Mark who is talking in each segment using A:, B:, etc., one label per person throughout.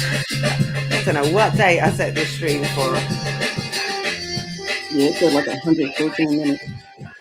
A: I don't know what date I set this stream for.
B: Yeah, it said like 114 minutes.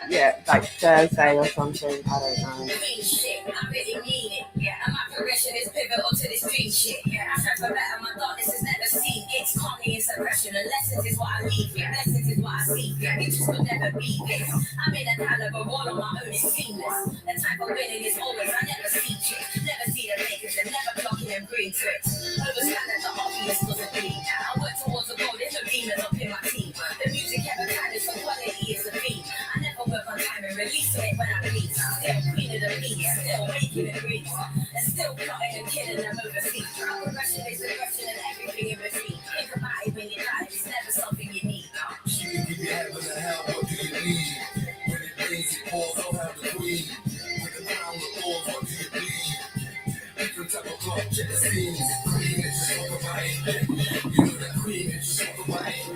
A: Yeah, like Thursday or something. I don't know.
C: Shit, I really mean it. Yeah, my progression is pivotal to this street shit. Yeah, I strive for better, my darkness is never seen. It's calming and suppression, and lessons is what I leave. Yeah, lessons is what I see. Yeah, it just will never be this. I'm in a caliber, all on my own, it's seamless. The time for winning is always, I never see shit. Never see the makers, and never blocking and green tricks. Overstand that the obvious doesn't bleed. I work towards a goal, there's no demons up in my team. The music ever kind is so quality is the theme. I never work on time and release it when I please. Still queen of the beat, still making it breathe. And still plotting and killing them overseas. Progression is aggression and everything in between. Think about it when you die, it's never something you need.
D: If you have in the hell, what do you need? When it rains, it pours, I'll have the queen. When the ground falls, what do you bleed? Different type of club, check the scenes. Queen is just talk about it. You know that queen is just talk about it. You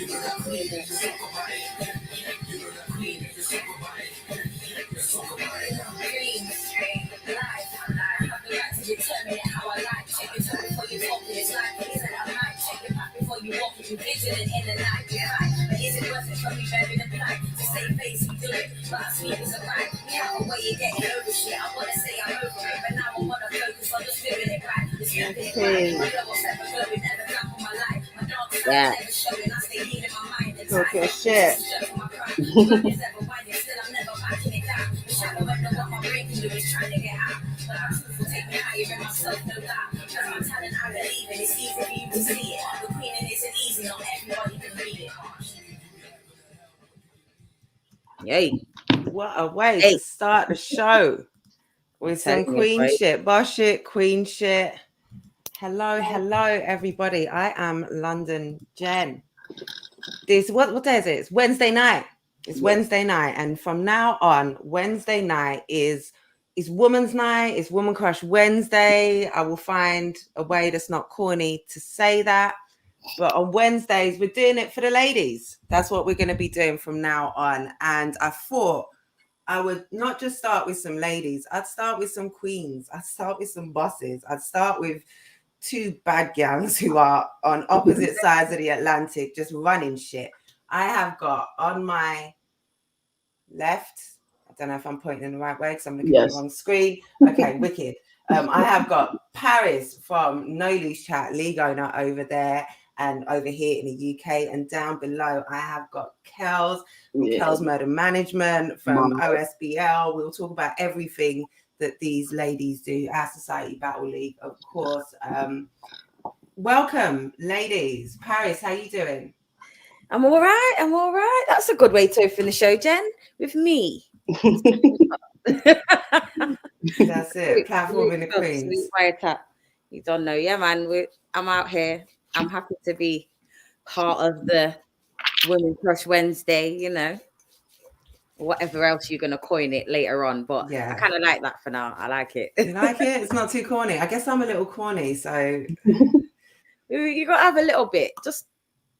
D: know that queen is just talk about it. You know that queen is just talk about it. Let's talk about it.
C: Dreams, life, I have the right to determine it how I like. Check your time before you talk it, it's like it isn't I might. Check your back before you walk it, you vigilant in the night. You're right, but is it worth it for me bearing the blight? To save face, we do it, but I speak as a right. You have a way of getting over shit, I wanna say I'm over it, but now I wanna focus on just doing it right. Just doing it right, my glow will never glow, it never done for my life. My dark side never showing, I stay healing my mind and
A: Talk your
C: time.
A: shit.
C: Still I'm never backing it down. The shadow of the what my brain can do is trying to get out. But my truth will take me higher in myself, no doubt. Cause my talent, I believe it. It's easy for you to see it. The queen and isn't easy, not everybody can read it.
B: Yay.
A: What a way to start the show with some queen shit, boss shit, queen shit. Hello, everybody. I am London Jen. This what day is it? It's Wednesday night. It's Wednesday night, and from now on, Wednesday night is Woman's Night. It's Woman Crush Wednesday. I will find a way that's not corny to say that. But on Wednesdays, we're doing it for the ladies. That's what we're going to be doing from now on. And I thought I would not just start with some ladies. I'd start with some queens. I'd start with some bosses. I'd start with two bad gangs who are on opposite sides of the Atlantic, just running shit. I have got on my left, I don't know if I'm pointing in the right way because I'm looking at the wrong screen. Okay, wicked. I have got Pariz from No Loose Chat, league owner over there and over here in the UK. And down below, I have got Kelz from Kelz Murder Management from OSBL. We'll talk about everything that these ladies do, our Society Battle League, of course. Welcome, ladies. Pariz, how you doing?
E: I'm all right. That's a good way to open the show, Jen, with me.
A: That's it. Platforming the queens.
E: You don't know. Yeah, man. I'm out here. I'm happy to be part of the Women Crush Wednesday, you know. Whatever else you're going to coin it later on. But yeah. I kind of like that for now. I like it.
A: You like it? It's not too corny. I guess I'm a little corny, so...
E: You got to have a little bit. Just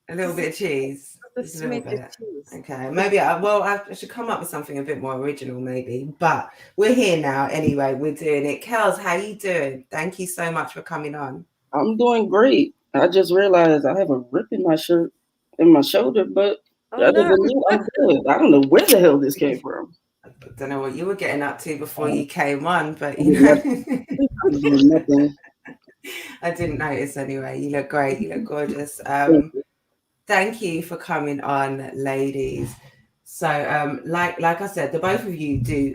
A: a little bit of cheese.
E: Just a little bit of cheese.
A: Okay. Maybe I should come up with something a bit more original, maybe. But we're here now anyway. We're doing it. Kelz, how you doing? Thank you so much for coming on.
B: I'm doing great. I just realized I have a rip in my shirt, in my shoulder, but other than that, I'm good. I don't know where the hell this came from.
A: I don't know what you were getting up to before you came on, but you know.
B: Nothing.
A: I didn't notice anyway. You look great. You look gorgeous. Thank you for coming on, ladies. So, like I said, the both of you do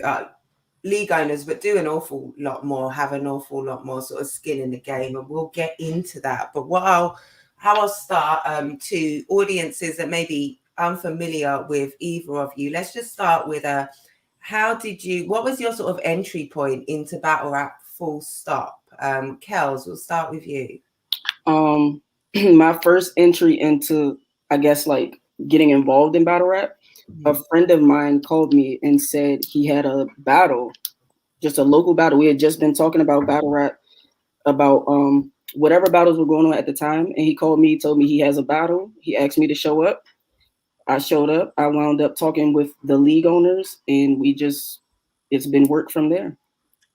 A: league owners, but do an awful lot more, have an awful lot more sort of skin in the game, and we'll get into that. But how I'll start to audiences that may be unfamiliar with either of you. Let's just start with what was your sort of entry point into battle rap? Full stop. Kelz, we'll start with you.
B: My first entry into, I guess, like getting involved in battle rap, a friend of mine called me and said he had a battle, just a local battle. We had just been talking about battle rap, about whatever battles were going on at the time. And he called me, told me he has a battle. He asked me to show up. I showed up. I wound up talking with the league owners, and it's been work from there.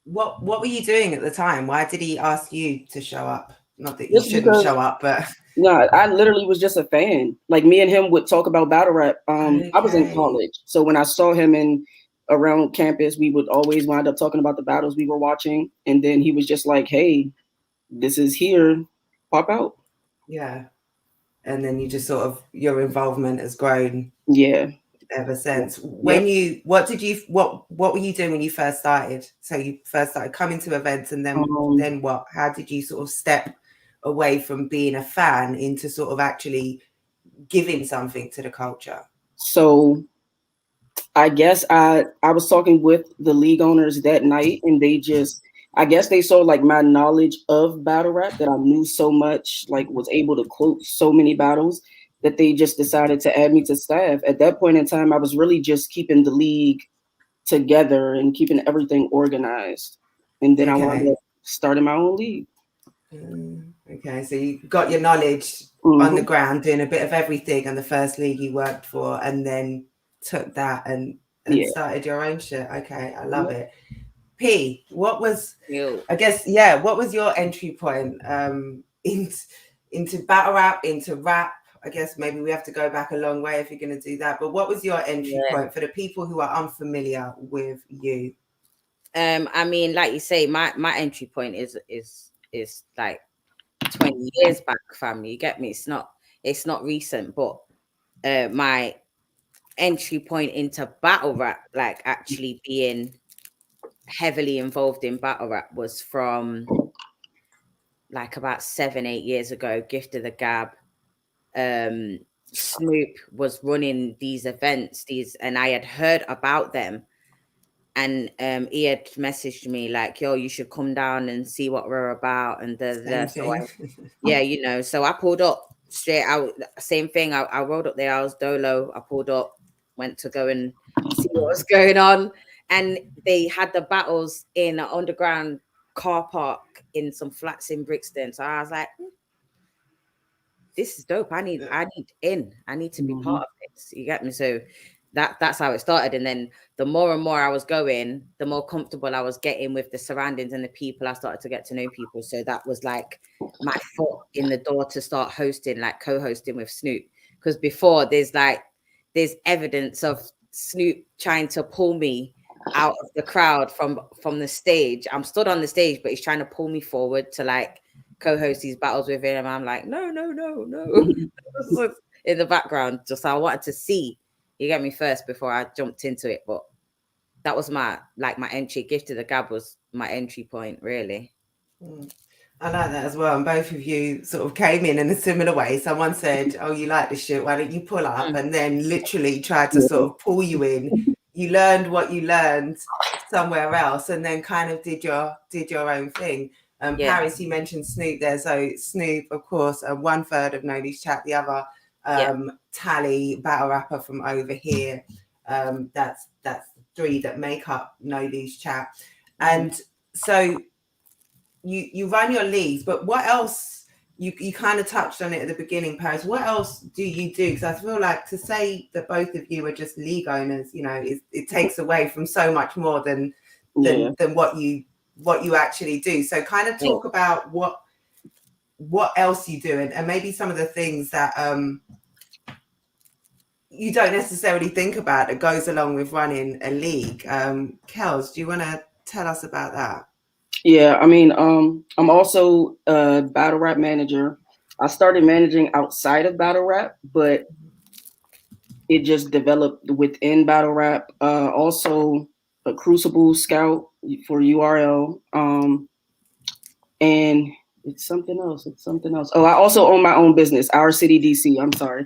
A: What were you doing at the time? Why did he ask you to show up? Not that you shouldn't show up, but
B: no, I literally was just a fan. Like me and him would talk about battle rap. I was in college, so when I saw him around campus, we would always wind up talking about the battles we were watching, and then he was just like, "Hey, this is here, pop out."
A: Yeah, and then you just sort of your involvement has grown.
B: Yeah.
A: Ever since. What were you doing when you first started? So you first started coming to events, and then what? How did you sort of step away from being a fan into sort of actually giving something to the culture?
B: So I guess I was talking with the league owners that night, and I guess they saw like my knowledge of battle rap, that I knew so much, like was able to quote so many battles, that they just decided to add me to staff. At that point in time, I was really just keeping the league together and keeping everything organized. And then I wound up starting my own league.
A: Okay, so you got your knowledge on the ground, doing a bit of everything on the first league you worked for, and then took that and started your own shit. Okay, I love it. P, what was what was your entry point into battle rap, into rap? I guess maybe we have to go back a long way if you're going to do that. But what was your entry point for the people who are unfamiliar with you?
E: I mean, like you say, my entry point is like 20 years back, family. You get me? It's not recent, but my entry point into battle rap, like actually being heavily involved in battle rap, was from like about 7-8 years ago. Gift of the Gab. Snoop was running these events, and I had heard about them, and he had messaged me like, "Yo, you should come down and see what we're about." And so I pulled up straight out. Same thing. I rolled up there. I was dolo. I pulled up, went to go and see what was going on, and they had the battles in an underground car park in some flats in Brixton. So I was like, this is dope. I need to be part of this. You get me? So that's how it started. And then the more and more I was going, the more comfortable I was getting with the surroundings and the people. I started to get to know people. So that was like my foot in the door to start hosting, like co-hosting with Snoop. Because before there's evidence of Snoop trying to pull me out of the crowd from the stage. I'm stood on the stage, but he's trying to pull me forward to like co-host these battles with him. I'm like, no. In the background, just I wanted to see, you get me, first before I jumped into it. But that was my entry. Gift of the Gab was my entry point, really.
A: I like that as well. And both of you sort of came in a similar way. Someone said, "Oh, you like this shit, why don't you pull up?" And then literally tried to sort of pull you in. You learned what you learned somewhere else, and then kind of did your own thing. Pariz, you mentioned Snoop there. So Snoop, of course, 1/3 of No Leash Chat, the other Tally, battle rapper from over here. That's 3 that make up No Leash Chat. And so you run your leagues, but what else? You kind of touched on it at the beginning, Pariz. What else do you do? Because I feel like to say that both of you are just league owners, it takes away from so much more than what you actually do. So kind of talk about what else you do, and maybe some of the things that you don't necessarily think about that goes along with running a league. Kelz, do you want to tell us about that?
B: Yeah, I mean, I'm also a battle rap manager. I started managing outside of battle rap, but it just developed within battle rap. Also a Crucible scout for URL. And it's something else. Oh, I also own my own business, Our City DC. I'm sorry.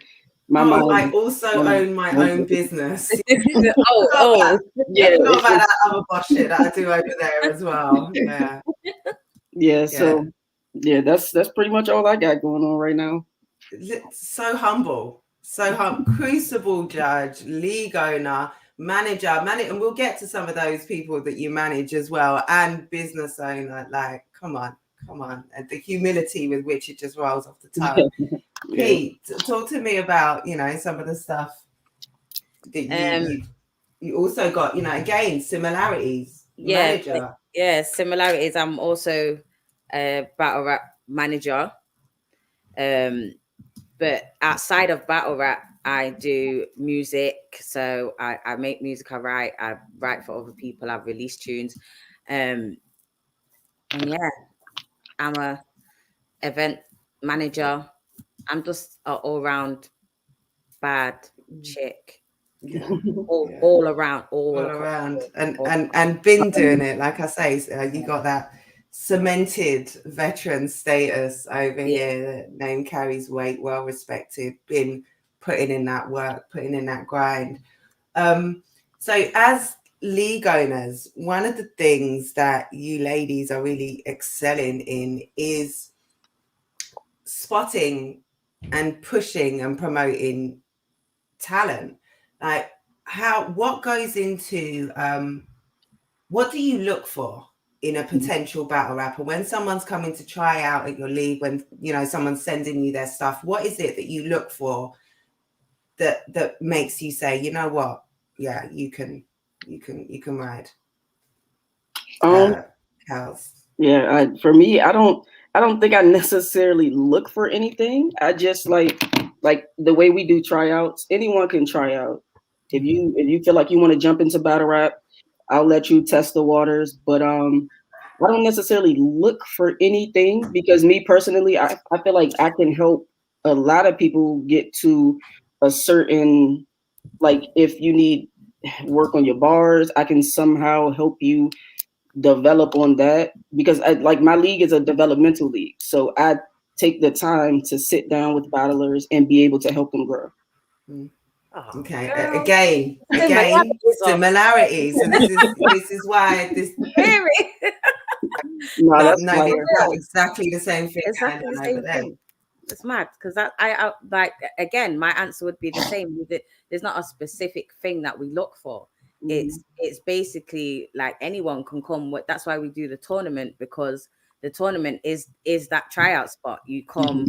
A: I also own my own business.
E: Yeah.
A: Not about that other boss shit that I do over there as well. Yeah.
B: So that's pretty much all I got going on right now.
A: So humble. Crucible judge, league owner, manager, and we'll get to some of those people that you manage as well, and business owner. Like, come on, and the humility with which it just rolls off the tongue. Pete, talk to me about some of the stuff that you also got. Again, similarities. Manager.
E: Similarities. I'm also a battle rap manager. But outside of battle rap, I do music. So I make music, I write for other people, I release tunes. And yeah, I'm a event manager. I'm just an all-round bad chick.
A: Yeah.
E: All around, all
A: around, and been doing it. Like I say, you got that cemented veteran status over here. The name carries weight, well respected, been putting in that work, putting in that grind. So as league owners, one of the things that you ladies are really excelling in is spotting and pushing and promoting talent. Like, what goes into what do you look for in a potential battle rapper when someone's coming to try out at your league, when someone's sending you their stuff? What is it that you look for that makes you say, you know what, yeah, you can ride? Kelz.
B: Yeah, for me, I don't think I necessarily look for anything. I just like the way we do tryouts. Anyone can try out. If you feel like you want to jump into battle rap, I'll let you test the waters. But I don't necessarily look for anything, because me personally, I feel like I can help a lot of people get to a certain, like, if you need work on your bars, I can somehow help you develop on that, because my league is a developmental league. So I take the time to sit down with battlers and be able to help them grow.
A: Okay. Again, similarities. So this is why this. No, that's exactly the same thing.
E: Exactly the same thing. It's mad, because I like, again, my answer would be the same. There's not a specific thing that we look for. It's basically like anyone can come. That's why we do the tournament, because the tournament is that tryout spot. You come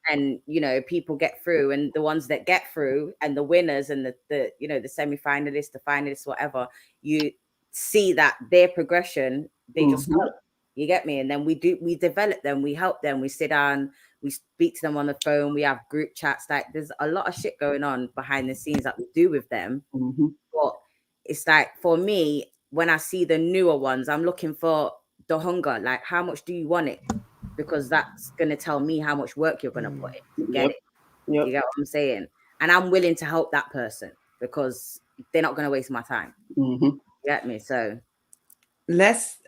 E: and people get through, and the ones that get through and the winners and the semi-finalists, the finalists, whatever, you see that their progression, they just go. You get me? And then we develop them, we help them, we sit down, we speak to them on the phone, we have group chats. Like, there's a lot of shit going on behind the scenes that we do with them. But it's like, for me, when I see the newer ones, I'm looking for the hunger. Like, how much do you want it? Because that's going to tell me how much work you're going to put in to get it. You get what I'm saying? And I'm willing to help that person, because they're not going to waste my time. You get me? So
A: let's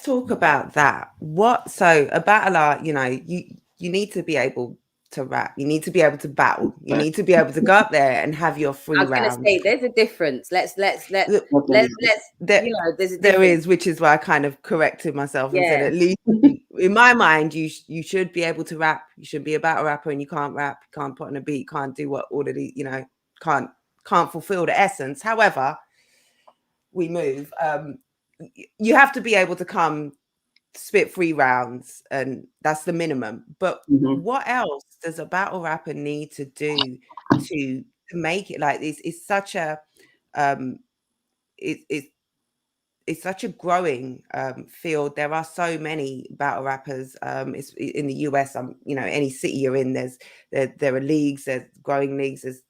A: talk about that. So a battler, you need to be able to rap, you need to be able to battle, you need to be able to go up there and have your free rounds. I was
E: gonna say, there's a difference. Let's there's a difference.
A: There is, which is why I kind of corrected myself and said, at least in my mind, you should be able to rap. You should be a battle rapper, and you can't rap, you can't put on a beat, can't do what all of the, can't fulfill the essence. However, we move. You have to be able to come spit 3 rounds, and that's the minimum. But what else does a battle rapper need to do to make it like this? It's such a it's such a growing field. There are so many battle rappers. It's in the US. Any city you're in, there are leagues, there's growing leagues, there's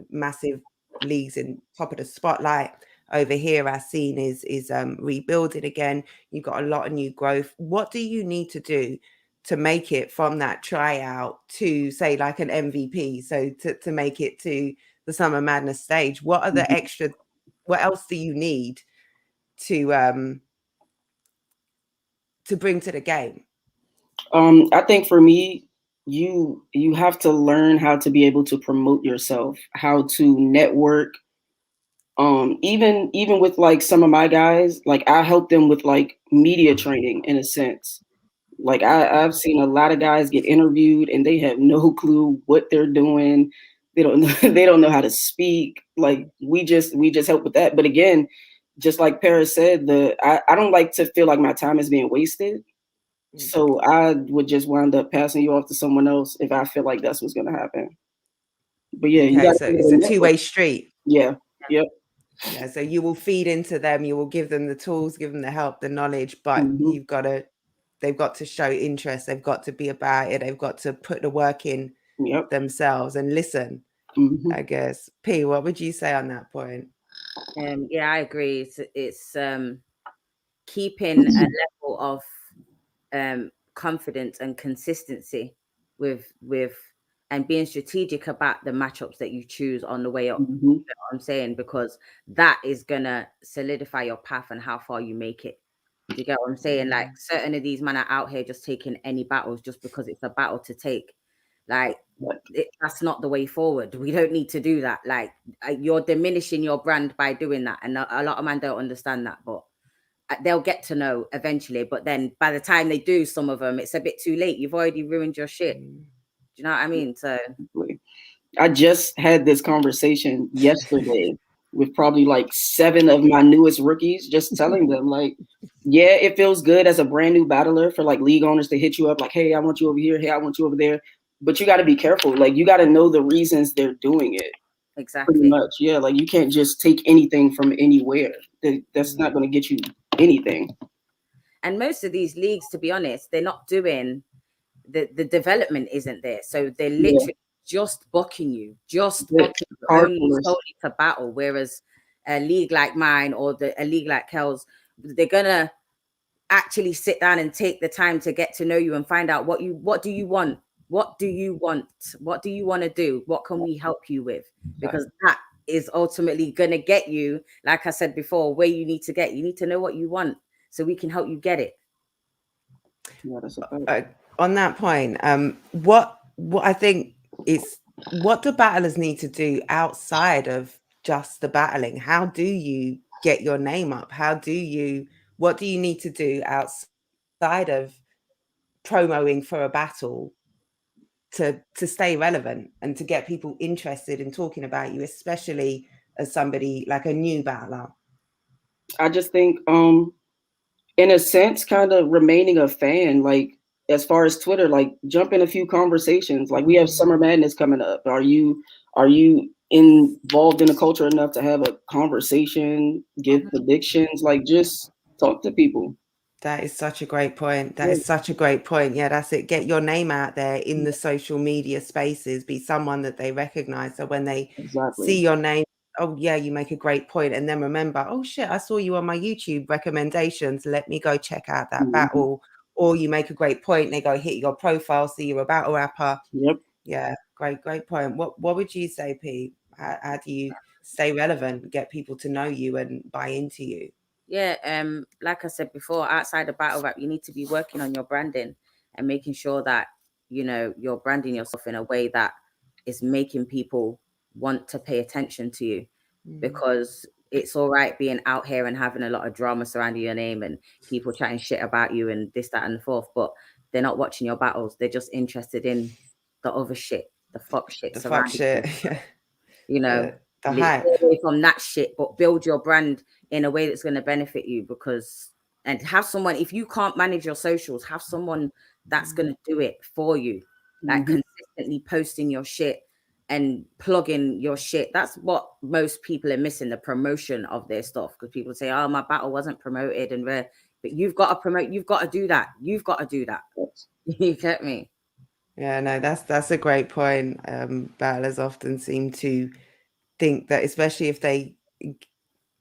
A: massive leagues in top of the spotlight. Over here, our scene is rebuilding again. You've got a lot of new growth. What do you need to do to make it from that tryout to, say, like an MVP? So to make it to the Summer Madness stage, what are the extra? What else do you need to bring to the game?
B: I think for me, you have to learn how to be able to promote yourself, how to network. Even with like some of my guys, like I help them with like media training in a sense. Like I've seen a lot of guys get interviewed and they have no clue what they're doing. They don't know how to speak. Like we just help with that. But again, just like Pariz said, I don't like to feel like my time is being wasted. So I would just wind up passing you off to someone else if I feel like that's what's going to happen. But yeah,
A: so it's a two-way street.
B: Yeah. Yep.
A: Yeah, so you will feed into them, you will give them the tools, give them the help, the knowledge, but you've got to they've got to show interest. They've got to be about it. They've got to put the work in themselves and listen. I guess. P, what would you say on that point?
E: Yeah, I agree. It's keeping a level of confidence and consistency with and being strategic about the matchups that you choose on the way up. You know what I'm saying? Because that is gonna solidify your path and how far you make it. Do you get what I'm saying? Like, certain of these men are out here just taking any battles just because it's a battle to take. Like, that's not the way forward. We don't need to do that. Like, you're diminishing your brand by doing that, and a lot of men don't understand that, but they'll get to know eventually. But then by the time they do, some of them, it's a bit too late. You've already ruined your shit. Do you know what I mean? So
B: I just had this conversation yesterday with probably like 7 of my newest rookies, just telling them, like, yeah, it feels good as a brand new battler for like league owners to hit you up like, hey, I want you over here. Hey, I want you over there. But you got to be careful. Like, you got to know the reasons they're doing it.
E: Exactly.
B: Pretty much. Yeah. Like, you can't just take anything from anywhere. That's not going to get you anything.
E: And most of these leagues, to be honest, they're not doing the development isn't there. So they're literally just booking you, only solely to battle. Whereas a league like mine or a league like Kelz, they're gonna actually sit down and take the time to get to know you and find out what do you want? What do you want? What do you want to do? What can we help you with? Because that is ultimately gonna get you, like I said before, where you need to get. You need to know what you want so we can help you get it.
B: Yeah, that's a
A: on that point, what I think is what do battlers need to do outside of just the battling? How do you get your name up? What do you need to do outside of promoting for a battle to stay relevant and to get people interested in talking about you, especially as somebody like a new battler?
B: I just think, in a sense, kind of remaining a fan, like, as far as Twitter, like, jump in a few conversations. Like, we have Summer Madness coming up. Are you involved in the culture enough to have a conversation, give predictions, like, just talk to people?
A: That is such a great point. That is such a great point. Yeah, that's it. Get your name out there in the social media spaces. Be someone that they recognize. So when they see your name, oh yeah, you make a great point. And then remember, oh shit, I saw you on my YouTube recommendations. Let me go check out that battle. Or you make a great point and they go hit your profile, see you're a battle rapper.
B: Yep.
A: Yeah, great point. What would you say, Pete? How do you stay relevant, get people to know you and buy into you?
E: Yeah, like I said before, outside of battle rap, you need to be working on your branding and making sure that, you know, you're branding yourself in a way that is making people want to pay attention to you. Because it's all right being out here and having a lot of drama surrounding your name and people chatting shit about you and this, that, and the fourth, but they're not watching your battles. They're just interested in the other shit, the fuck shit,
A: the fuck shit.
E: You know,
A: the hype.
E: Away from that shit, but build your brand in a way that's going to benefit you. And have someone, if you can't manage your socials, have someone that's going to do it for you, like consistently posting your shit and plugging your shit. That's what most people are missing, the promotion of their stuff, because people say, oh, my battle wasn't promoted, and but you've got to promote, you've got to do that, you get me?
A: Yeah, no, that's a great point. Battlers often seem to think that, especially if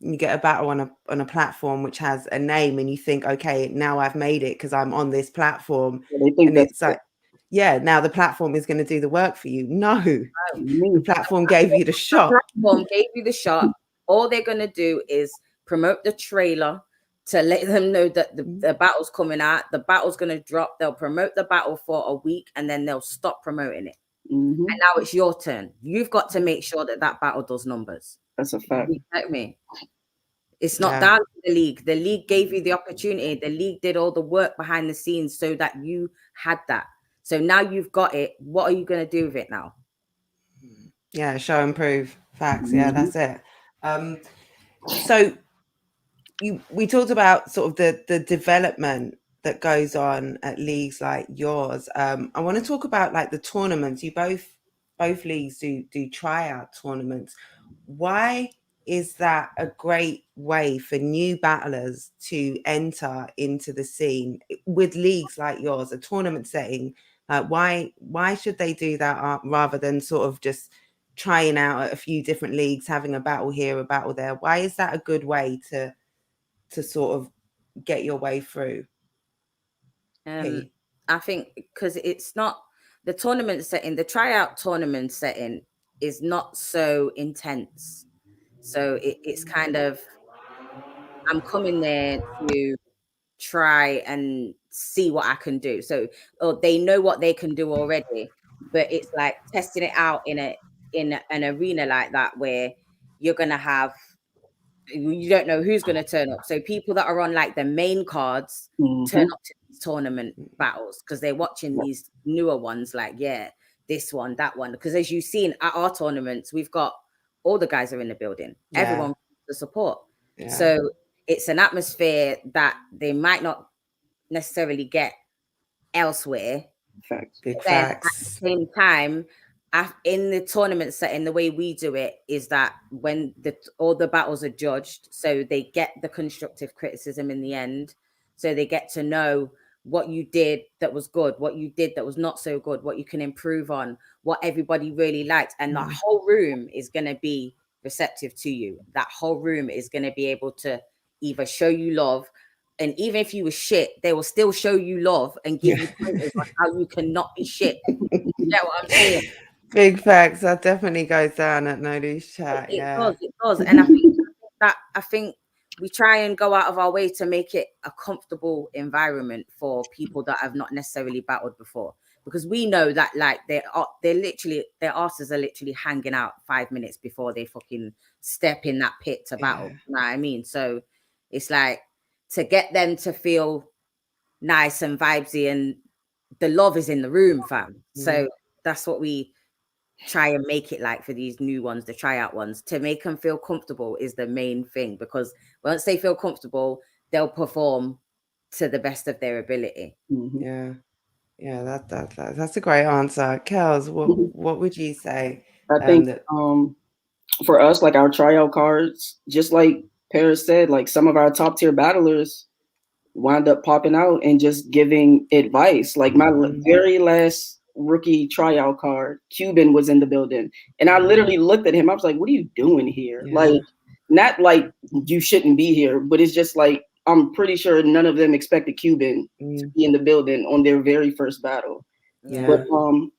A: you get a battle on a platform which has a name and you think, okay, now I've made it because I'm on this platform, and it's like, yeah, now the platform is going to do the work for you. No, the platform gave you the shot.
E: The platform gave you the shot. All they're going to do is promote the trailer to let them know that the battle's coming out. The battle's going to drop. They'll promote the battle for a week and then they'll stop promoting it. And now it's your turn. You've got to make sure that battle does numbers.
B: That's a fact.
E: You get me? It's not down to the league. The league gave you the opportunity. The league did all the work behind the scenes so that you had that. So now you've got it. What are you going to do with it now?
A: Yeah, show and prove. Facts. Yeah, that's it. So we talked about sort of the development that goes on at leagues like yours. I want to talk about like the tournaments. You both leagues do tryout tournaments. Why is that a great way for new battlers to enter into the scene with leagues like yours, a tournament setting? Why should they do that rather than sort of just trying out at a few different leagues, having a battle here, a battle there? Why is that a good way to sort of get your way through?
E: I think because it's not the tournament setting, the tryout tournament setting is not so intense. So it's kind of, I'm coming there to try and see what I can do. So they know what they can do already, but it's like testing it out in an arena like that where you're gonna have, you don't know who's going to turn up. So people that are on like the main cards turn up to these tournament battles because they're watching these newer ones, like, this one, that one. Because as you've seen at our tournaments, we've got all the guys are in the building, everyone to support. So it's an atmosphere that they might not necessarily get elsewhere.
B: Facts.
A: Big
E: Then
A: facts.
E: at the same time, in the tournament setting, the way we do it is that when all the battles are judged, so they get the constructive criticism in the end, so they get to know what you did that was good, what you did that was not so good, what you can improve on, what everybody really liked, and that whole room is going to be receptive to you. That whole room is going to be able to either show you love, and even if you were shit, they will still show you love and give you pointers on how you cannot be shit. You know what I'm saying?
A: Big facts. That definitely goes down at No Loose Chat.
E: It does. And I think we try and go out of our way to make it a comfortable environment for people that have not necessarily battled before, because we know that like their asses are literally hanging out 5 minutes before they fucking step in that pit to battle. You know what I mean? So it's like to get them to feel nice and vibesy, and the love is in the room, fam. So that's what we try and make it like for these new ones, the tryout ones. To make them feel comfortable is the main thing, because once they feel comfortable, they'll perform to the best of their ability.
A: That's a great answer. Kelz, what would you say?
B: I think for us, like our tryout cards, just like Pariz said, like some of our top tier battlers wound up popping out and just giving advice. Like my very last rookie tryout card, Cuban was in the building, and I literally looked at him. I was like, "What are you doing here?" Like, not like you shouldn't be here, but it's just like I'm pretty sure none of them expected Cuban to be in the building on their very first battle. But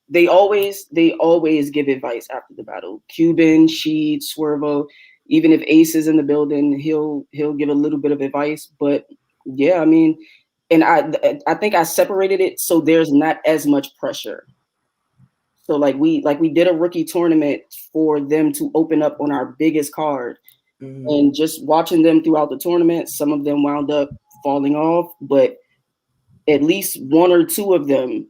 B: they always give advice after the battle. Cuban, Sheed, Swervo, even if Ace is in the building, he'll give a little bit of advice. But yeah, I mean, and I think I separated it so there's not as much pressure. So like we did a rookie tournament for them to open up on our biggest card, and just watching them throughout the tournament, some of them wound up falling off, but at least one or two of them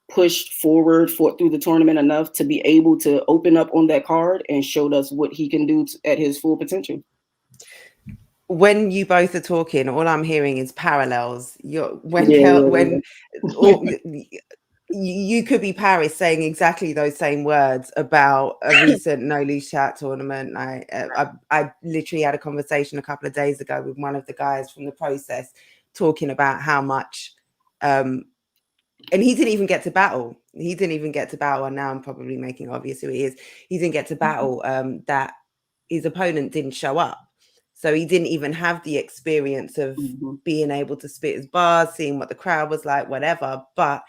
B: pushed forward through the tournament enough to be able to open up on that card and showed us what he can do at his full potential.
A: When you both are talking, all I'm hearing is parallels. You could be Pariz saying exactly those same words about a recent No Loose Chat tournament. I literally had a conversation a couple of days ago with one of the guys from the process talking about how much, and he didn't even get to battle. And now I'm probably making obvious who he is. He didn't get to battle. That his opponent didn't show up. So he didn't even have the experience of being able to spit his bars, seeing what the crowd was like, whatever. But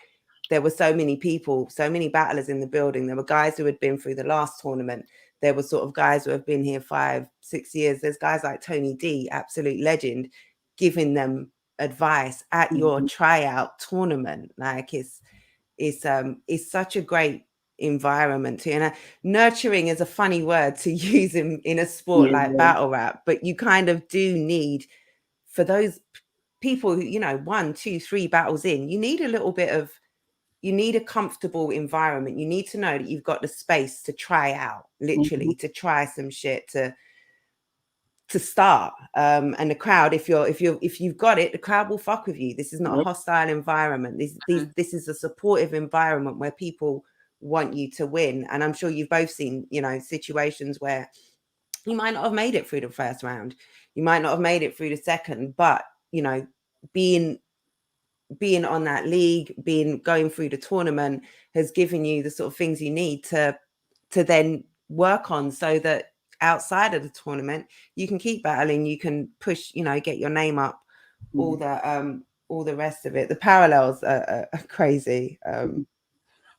A: there were so many people, so many battlers in the building. There were guys who had been through the last tournament. There were sort of guys who have been here 5-6 years. There's guys like Tony D, absolute legend, giving them advice at your tryout tournament. Like it's such a great environment too. And nurturing is a funny word to use in a sport like battle rap, but you kind of do need, for those people who, 1, 2, 3 battles in, you need a comfortable environment. You need to know that you've got the space to try out, literally to try some shit, to start. And the crowd, if you've got it, the crowd will fuck with you. This is not a hostile environment. This is a supportive environment where people want you to win. And I'm sure you've both seen, situations where you might not have made it through the first round. You might not have made it through the second, but being on that league, going through the tournament has given you the sort of things you need to then work on, so that outside of the tournament you can keep battling, you can push, get your name up, all the rest of it. The parallels are crazy.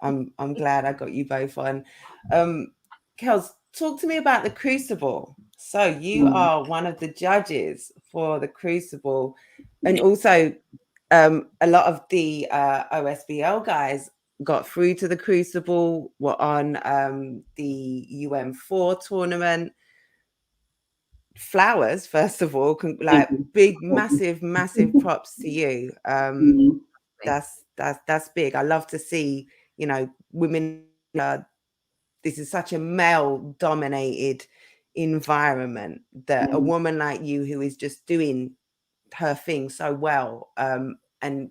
A: I'm glad I got you both on. Kelz, talk to me about the Crucible. So you are one of the judges for the Crucible, and also a lot of the OSBL guys got through to the Crucible, were on the UM4 tournament. Flowers, first of all, like big, massive props to you. That's big. I love to see, women. This is such a male dominated environment, that a woman like you, who is just doing her thing so well, and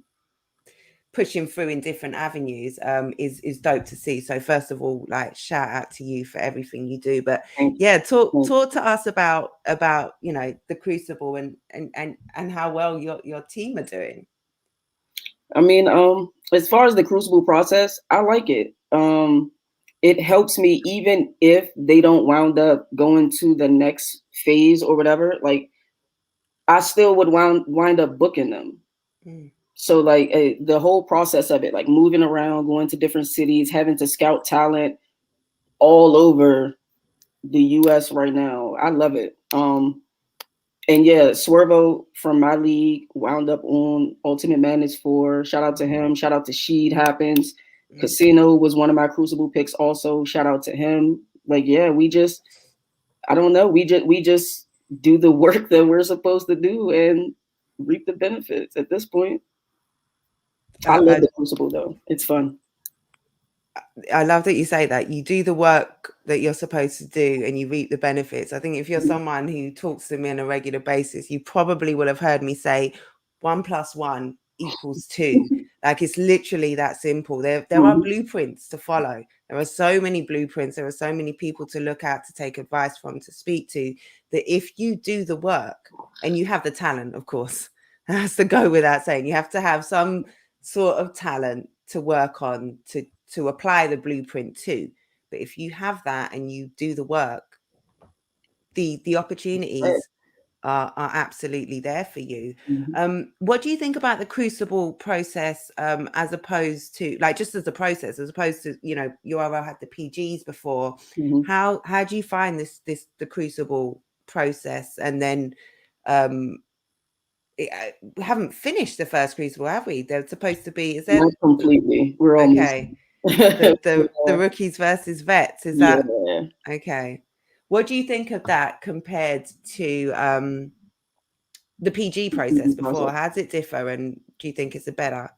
A: pushing through in different avenues, is dope to see. So first of all, like, shout out to you for everything you do. But talk to us about the Crucible and how well your team are doing.
B: I mean, as far as the Crucible process, I like it. It helps me, even if they don't wound up going to the next phase or whatever, like, I still would wind up booking them. So like the whole process of it, like moving around, going to different cities, having to scout talent all over the US right now. I love it. And yeah, Swervo from my league wound up on Ultimate Madness 4. Shout out to him. Shout out to Sheed Happens. Casino was one of my Crucible picks also. Shout out to him. Like, yeah, we just do the work that we're supposed to do and reap the benefits at this point. I love the Crucible though. It's fun.
A: I love that you say that. You do the work that you're supposed to do and you reap the benefits. I think if you're someone who talks to me on a regular basis, you probably will have heard me say 1 + 1 = 2. Like, it's literally that simple. There are blueprints to follow. There are so many blueprints. There are so many people to look at, to take advice from, to speak to, that if you do the work and you have the talent, of course, that has to go without saying. You have to have some sort of talent to work on, to apply the blueprint to. But if you have that and you do the work, the opportunities are absolutely there for you. What do you think about the Crucible process, as opposed to, like, just as a process, as opposed to, URL had the PGs before? How do you find the Crucible process? And then we haven't finished the first Crucible, have we? They're supposed to be. Is there?
B: Not completely. We're
A: okay. The rookies versus vets. Is that okay? What do you think of that compared to the PG process before? How does it differ, and do you think it's a better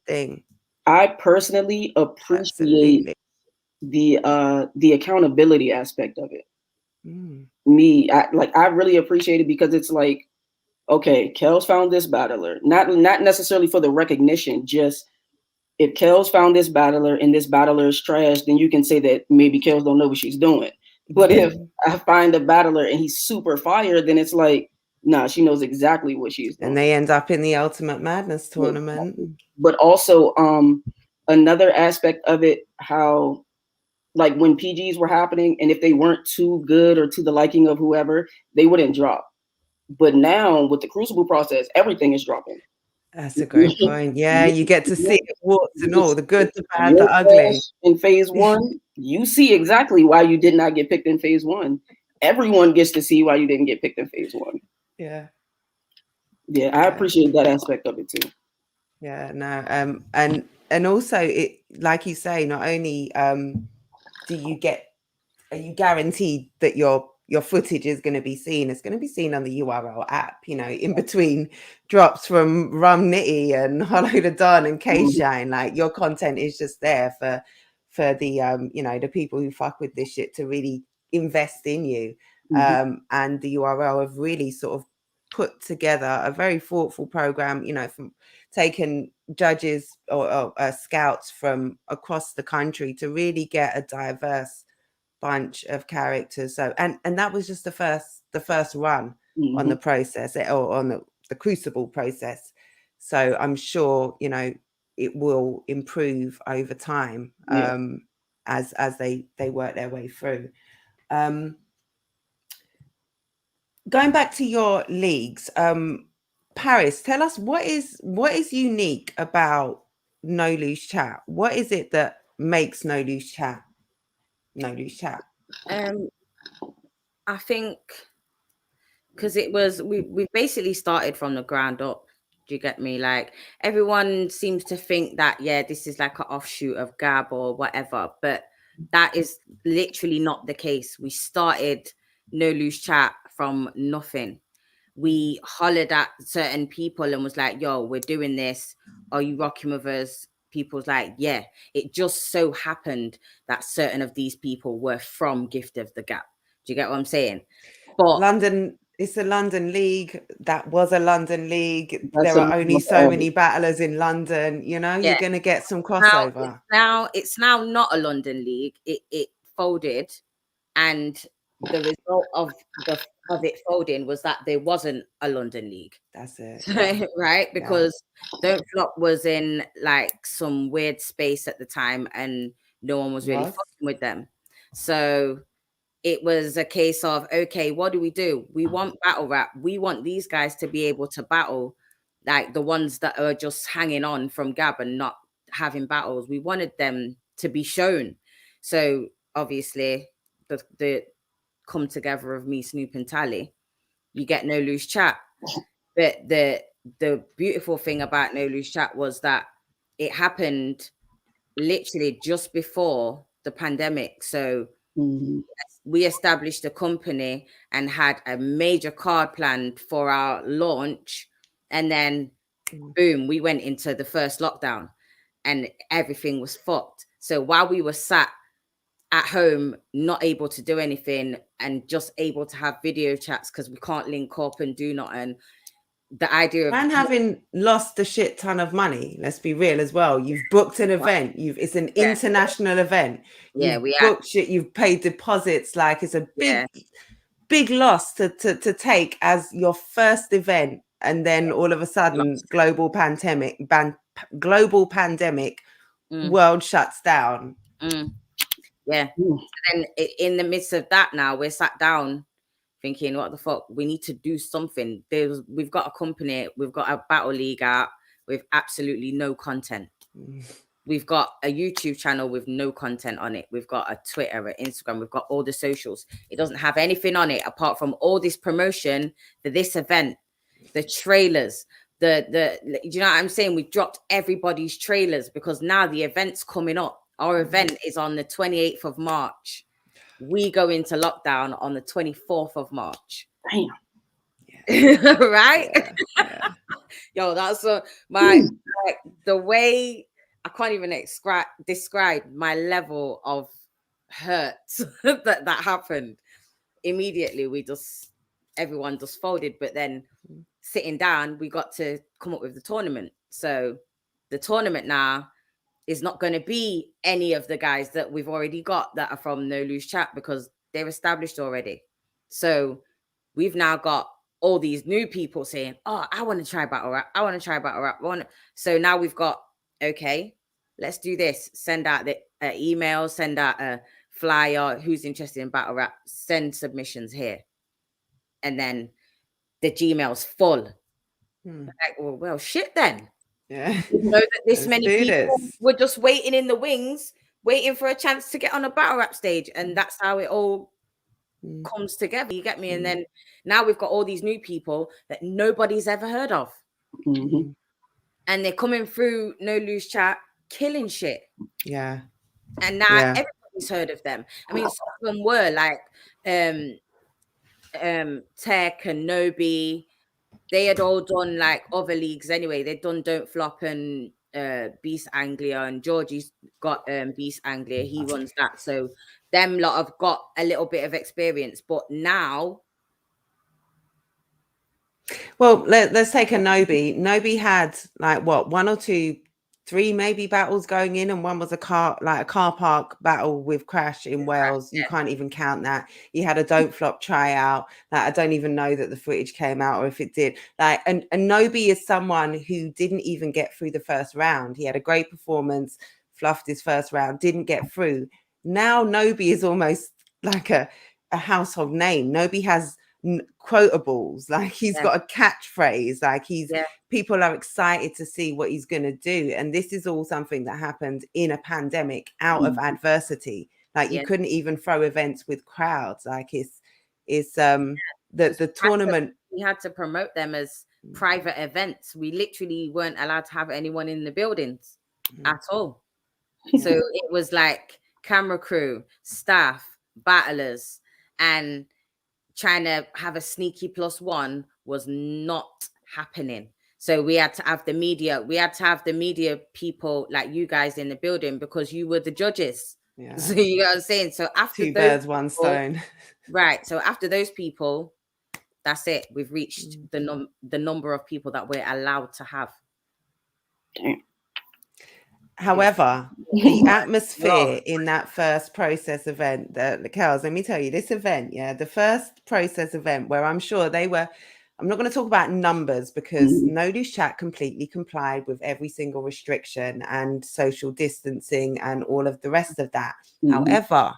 A: thing?
B: I personally appreciate the accountability aspect of it. I really appreciate it, because it's like, okay, Kelz found this battler, not necessarily for the recognition, just if Kelz found this battler and this battler is trash, then you can say that maybe Kelz don't know what she's doing. But if I find a battler and he's super fire, then it's like, nah, she knows exactly what she's doing.
A: And they end up in the Ultimate Madness tournament.
B: But also, another aspect of it, how, like, when PGs were happening, and if they weren't too good or to the liking of whoever, they wouldn't drop. But now with the Crucible process, everything is dropping.
A: That's a great point. Yeah, you get to see warts and all, the good, the bad, the ugly.
B: In phase 1, you see exactly why you did not get picked in phase 1. Everyone gets to see why you didn't get picked in phase 1.
A: Yeah.
B: Yeah, I appreciate that aspect of it too.
A: Yeah, no, and also, it, like you say, not only are you guaranteed that your footage is going to be seen, it's going to be seen on the URL app, in between drops from Rum Nitty and Hollow the Don and K-Shine. Like, your content is just there for the the people who fuck with this shit to really invest in you. And the URL have really sort of put together a very thoughtful program, from taking judges or scouts from across the country to really get a diverse bunch of characters. So and that was just the first run on the process, or on the Crucible process. So I'm sure, you know, it will improve over time, as they work their way through. Going back to your leagues, Pariz, tell us what is unique about No Loose Chat. What is it that makes No Loose Chat No Loose Chat?
E: I think because we basically started from the ground up. Do you get me? Like, everyone seems to think that, yeah, this is like an offshoot of Gab or whatever, but that is literally not the case. We started No Loose Chat from nothing. We hollered at certain people and was like, yo, we're doing this. Are you rocking with us? People's like, yeah. It just so happened that certain of these people were from Gift of the Gab. Do you get what I'm saying? But
A: London, it's a London league. That was a London league. There are only so many battlers in London. You know, you're going to get some crossover.
E: It's now not a London league. It folded, and the result of it folding was that there wasn't a London league.
A: That's it.
E: Right? Because Don't Flop was in like some weird space at the time, and no one was really fucking with them. So it was a case of, okay, what do? We want battle rap. We want these guys to be able to battle, like the ones that are just hanging on from Gab and not having battles. We wanted them to be shown. So obviously the come together of me, Snoop, and Tally, you get No Loose Chat. But the beautiful thing about No Loose Chat was that it happened literally just before the pandemic. So we established a company and had a major card planned for our launch, and then boom, we went into the first lockdown and everything was fucked. So while we were sat at home, not able to do anything and just able to have video chats because we can't link up and do nothing, the idea of
A: having lost a shit ton of money, let's be real as well. You've booked an event, it's an international event. You've booked shit, you've paid deposits. Like, it's a big loss to take as your first event, and then all of a sudden global pandemic, world shuts down.
E: And in the midst of that, now we're sat down thinking, what the fuck, we need to do something. We've got a company, we've got a battle league out with absolutely no content. We've got a YouTube channel with no content on it. We've got a Twitter, an Instagram, we've got all the socials. It doesn't have anything on it apart from all this promotion for this event, the trailers, do you know what I'm saying? We dropped everybody's trailers because now the event's coming up. Our event is on the 28th of March. We go into lockdown on the 24th of March.
B: Damn.
E: Right? Yeah. Yo, that's the way I can't even describe my level of hurt that happened. Immediately, everyone just folded. But then sitting down, we got to come up with the tournament. So the tournament now is not going to be any of the guys that we've already got that are from No Loose Chat because they're established already. So we've now got all these new people saying, oh, I want to try battle rap. I want to try battle rap. So now we've got, okay, let's do this. Send out the email, send out a flyer. Who's interested in battle rap? Send submissions here. And then the Gmail's full. Like, well, shit then.
A: Yeah.
E: You know that this many people were just waiting in the wings, waiting for a chance to get on a battle rap stage. And that's how it all comes together. You get me? And then now we've got all these new people that nobody's ever heard of. And they're coming through No Loose Chat, killing shit.
A: Yeah.
E: And now everybody's heard of them. I mean, some of them were like Tech and Nobi. They had all done like other leagues anyway. They'd done Don't Flop and Beast Anglia, and Georgie's got Beast Anglia. He runs that. So them lot have got a little bit of experience. But now...
A: Well, let's take a Nobi. Nobi had like, what, one or two 3 maybe battles going in, and one was a car park battle with Crash in Wales. You can't even count that. You had a Don't Flop tryout. I don't even know that the footage came out or if it did. And Nobi is someone who didn't even get through the first round. He had a great performance, fluffed his first round, didn't get through. Now Nobi is almost like a household name. Nobi has quotables, he's got a catchphrase, people are excited to see what he's going to do, and this is all something that happened in a pandemic out of adversity. You couldn't even throw events with crowds. It's the tournament,
E: we had to promote them as private events. We literally weren't allowed to have anyone in the buildings at all. So it was like camera crew, staff, battlers, and trying to have a sneaky +1 was not happening. So we had to have the media. We had to have the media people like you guys in the building because you were the judges. Yeah. So you know what I'm saying? So after
A: 2 birds, 1 stone.
E: Right. So after those people, that's it. We've reached the number of people that we're allowed to have.
A: However, the atmosphere in that first process event, Kelz, let me tell you, this event, the first process event where I'm sure they were, I'm not going to talk about numbers because No Loose Chat completely complied with every single restriction and social distancing and all of the rest of that. However,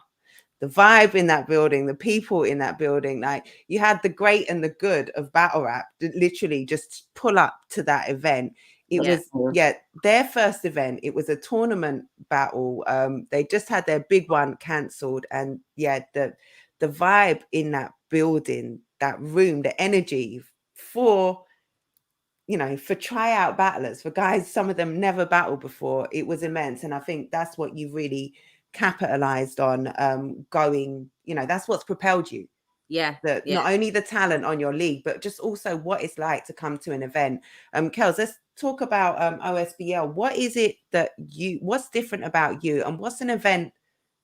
A: the vibe in that building, the people in that building, you had the great and the good of battle rap literally just pull up to that event. It was their first event. It was a tournament battle. They just had their big one cancelled, and the vibe in that building, that room, the energy for tryout battlers, for guys, some of them never battled before, it was immense. And I think that's what you really capitalized on going, that's what's propelled you. Not only the talent on your league, but just also what it's like to come to an event. Kelz, let's talk about OSBL. What is it that what's different about you, and what's an event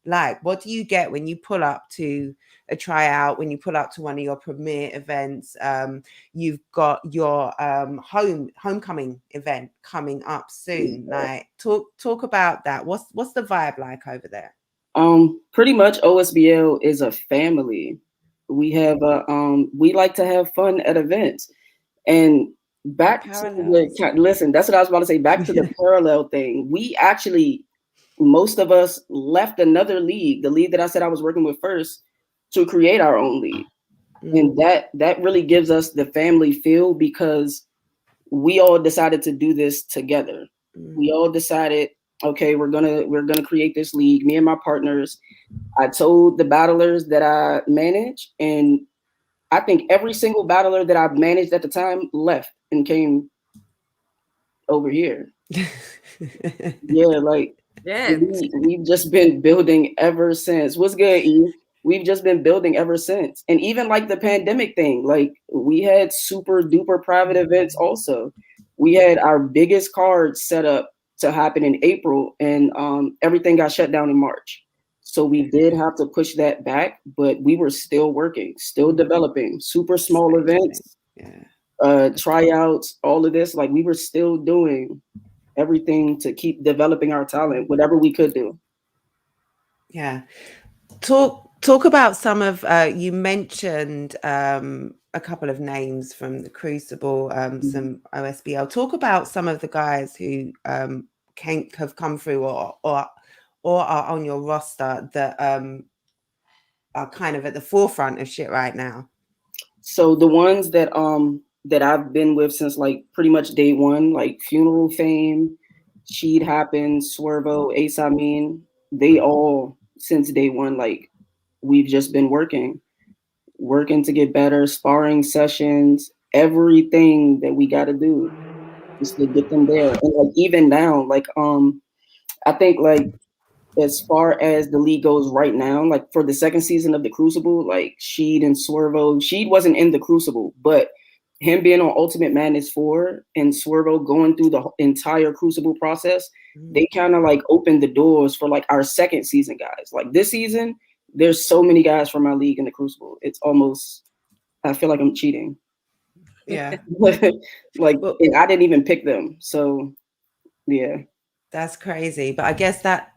A: like? What do you get when you pull up to a tryout, when you pull up to one of your premier events? You've got your homecoming event coming up soon. Talk about that. What's the vibe like over there?
B: Pretty much OSBL is a family. We have we like to have fun at events. And back to listen, that's what I was about to say. Back to the parallel thing. We actually, most of us left another league, the league that I said I was working with first, to create our own league. And that really gives us the family feel because we all decided to do this together. We all decided, okay, we're gonna create this league. Me and my partners. I told the battlers that I manage, and I think every single battler that I've managed at the time left and came over here. We've just been building ever since. What's good, Eve? We've just been building ever since. And even like the pandemic thing, we had super duper private events also. We had our biggest cards set up to happen in April, and everything got shut down in March. So we did have to push that back, but we were still working, still developing super small events, tryouts, all of this. We were still doing everything to keep developing our talent, whatever we could do.
A: Yeah. Talk about some of, you mentioned a couple of names from the Crucible, some OSBL. Talk about some of the guys who have come through or are on your roster that are kind of at the forefront of shit right now.
B: So the ones that I've been with since pretty much day one, Funeral Fame, She'd Happen, Swervo, Ace Amin, they all since day one, we've just been working to get better, sparring sessions, everything that we got to do just to get them there. And even now, I think as far as the league goes right now, for the second season of the Crucible, Sheed and Swervo, Sheed wasn't in the Crucible, but him being on Ultimate Madness 4 and Swervo going through the entire Crucible process, they kind of opened the doors for our second season guys. This season, there's so many guys from our league in the Crucible. It's almost, I feel like I'm cheating.
A: Yeah.
B: And I didn't even pick them. So yeah.
A: That's crazy. But I guess that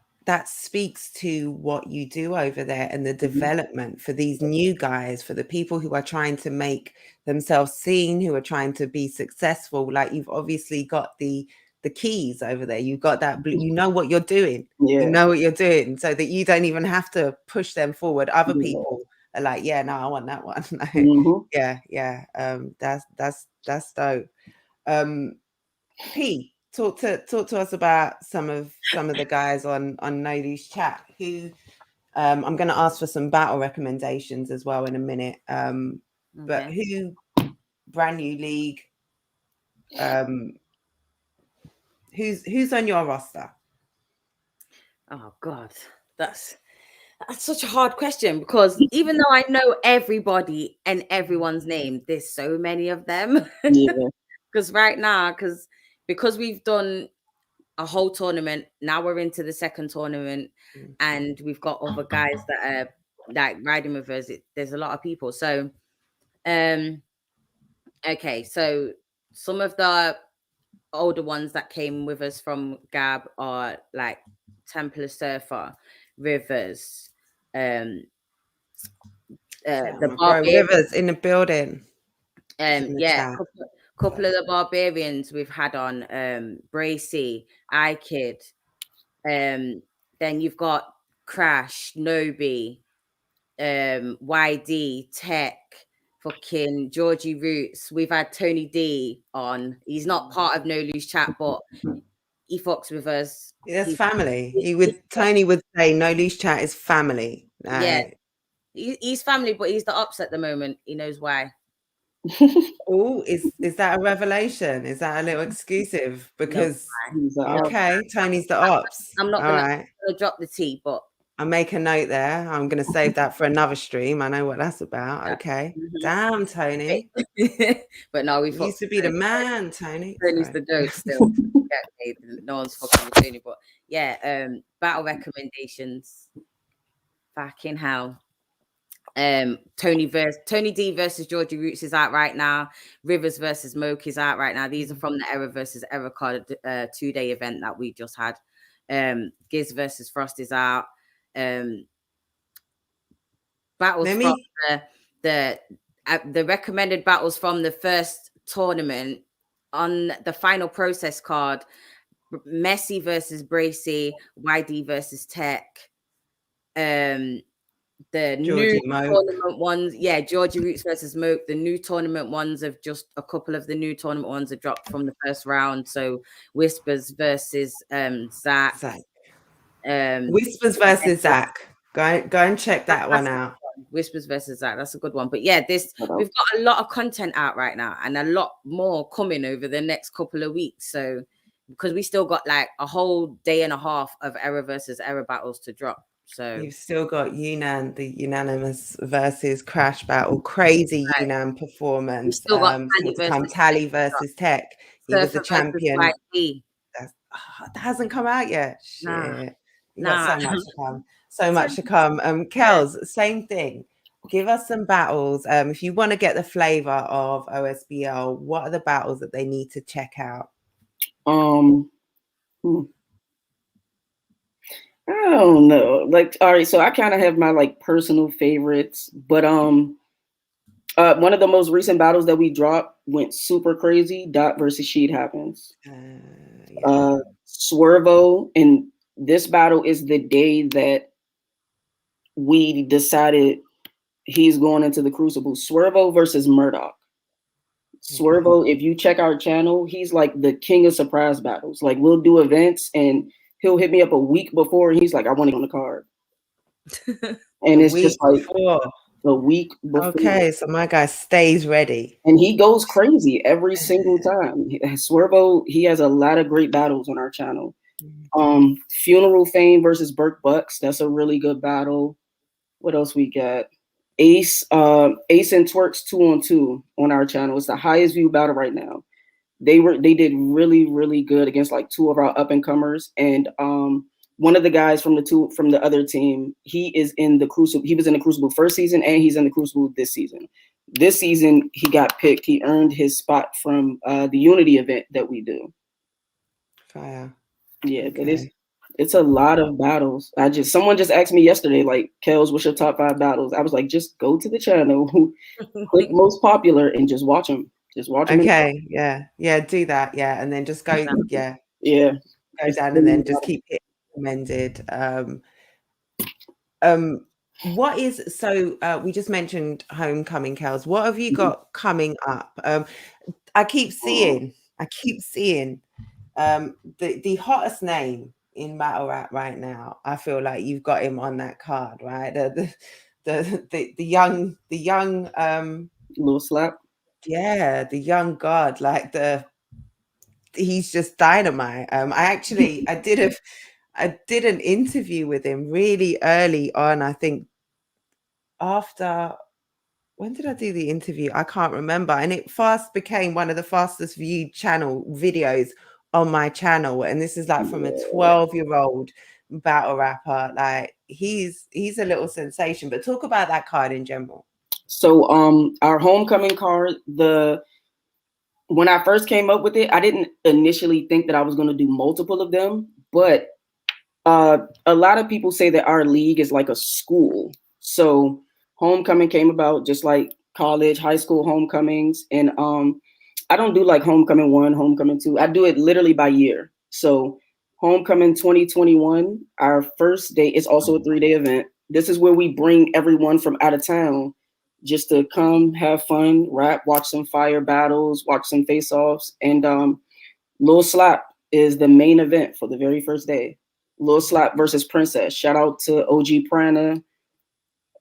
A: speaks to what you do over there and the development for these new guys, for the people who are trying to make themselves seen, who are trying to be successful. Like, you've obviously got the keys over there. You've got that, you know what you're doing.
B: Yeah.
A: You know what you're doing, so that you don't even have to push them forward. Other people are like, yeah, no, I want that one. Yeah. That's dope. P, talk to us about some of the guys on No Loose Chat who I'm going to ask for some battle recommendations as well in a minute. But who, brand new league, who's on your roster?
E: Oh God, that's such a hard question, because even though I know everybody and everyone's name, there's so many of them.
B: Yeah.
E: Because right now, because we've done a whole tournament, now we're into the second tournament, and we've got other guys that are like riding with us. There's a lot of people. So, okay, so some of the older ones that came with us from Gab are like Templar Surfer, Rivers, the
A: Rivers in the building.
E: Couple of the Barbarians we've had on, Bracy, iKid, then you've got Crash, Nobi, YD, Tech, fucking Georgie Roots. We've had Tony D on. He's not part of No Loose Chat, but he fucks with us.
A: That's family. Tony would say No Loose Chat is family.
E: Yeah, he's family, but he's the ops at the moment. He knows why.
A: Oh, is that a revelation? Is that a little exclusive? Because okay, Tony's the ops.
E: I'm not gonna drop the tea, but
A: I'll make a note there. I'm gonna save that for another stream. I know what that's about. Okay. Damn, Tony.
E: But no, we
A: used to be the man, Tony.
E: Tony's the goat still. No one's fucking with Tony, but yeah, battle recommendations. Fucking hell. Tony D versus Georgie Roots is out right now. Rivers versus Moke is out right now. These are from the Error versus Error card 2-day event that we just had. Giz versus Frost is out. Battles from the recommended battles from the first tournament on the final process card: Messi versus Bracy, YD versus Tech. The
A: Georgie
E: new tournament ones, Georgie Roots versus Moke. The new tournament ones have just a couple of the new tournament ones have dropped from the first round. So Whispers versus Zach.
A: Whispers versus Zach. Go and check that one out.
E: Whispers versus Zach. That's a good one. But yeah, we've got a lot of content out right now, and a lot more coming over the next couple of weeks. So because we still got like a whole day and a half of Error versus Error battles to drop. So
A: you've still got Yunnan, the unanimous versus Crash battle, crazy Yunnan performance.
E: Still got
A: Tally versus Tech. He was the champion. That hasn't come out yet. Shit. You got so much to come. So much to come. Kelz, same thing. Give us some battles. If you want to get the flavor of OSBL, what are the battles that they need to check out?
B: I don't know. Like, all right, so I kind of have my like personal favorites, but one of the most recent battles that we dropped went super crazy. Dot versus Sheet Happens. Swervo, and this battle is the day that we decided he's going into the Crucible. Swervo versus Murdoch. Swervo, if you check our channel, he's like the king of surprise battles. Like, we'll do events and he'll hit me up a week before and he's like, I want it on the card. And it's just like a week before.
A: Okay, so my guy stays ready.
B: And he goes crazy every single time. Swervo, he has a lot of great battles on our channel. Funeral Fame versus Burke Bucks. That's a really good battle. What else we got? Ace and Twerks 2-on-2 on our channel. It's the highest view battle right now. They did really, really good against like two of our up and comers. And one of the guys from the other team, he is in the Crucible. He was in the Crucible first season and he's in the Crucible this season. This season he got picked. He earned his spot from the Unity event that we do.
A: Fire.
B: Yeah, but it's a lot of battles. Someone just asked me yesterday, like, Kelz, what's your top 5 battles? I was like, just go to the channel, click most popular, and just watch them. Just watch them.
A: Okay, yeah, do that, yeah, and then just go,
B: yeah,
A: go down, and then just keep it recommended. What is we just mentioned homecoming, Kelz. What have you got coming up? I keep seeing the hottest name in battle rap right now. I feel like you've got him on that card, right? The young
B: Lil Slap.
A: Yeah, the young god, like he's just dynamite. I did an interview with him really early on. I think when did I do the interview? I can't remember. And it fast became one of the fastest viewed channel videos on my channel. And this is like from a 12-year-old battle rapper. Like he's a little sensation. But talk about that card in general.
B: So our homecoming card, when I first came up with it, I didn't initially think that I was going to do multiple of them, but a lot of people say that our league is like a school. So homecoming came about just like college, high school homecomings. And I don't do like homecoming 1, homecoming 2. I do it literally by year. So homecoming 2021, our first day, it's also a 3-day event. This is where we bring everyone from out of town just to come have fun, rap, watch some fire battles, watch some face-offs. And Lil Slap is the main event for the very first day. Lil Slap versus Princess. Shout out to OG Prana.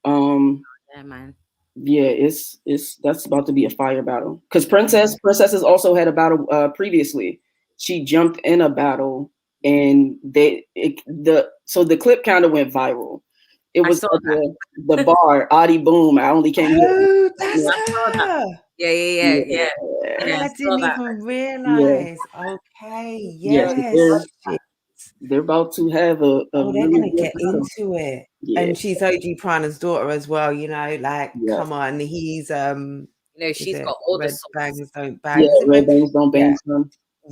E: Yeah, man.
B: Yeah, that's about to be a fire battle. Because Princess has also had a battle previously. She jumped in a battle and the clip kind of went viral. It was the bar, Audie Boom. I only came here.
A: Oh, that's her.
E: Yeah.
A: I didn't even realize. Yeah. Okay, yes.
B: They're about to have a
A: they're
B: really
A: gonna get into it. Yeah. And she's OG Prana's daughter as well, like come on, he's
E: she's got all
A: Red
E: the
A: Bangs Don't Bang.
B: Yeah, Red Bangs Don't Bang.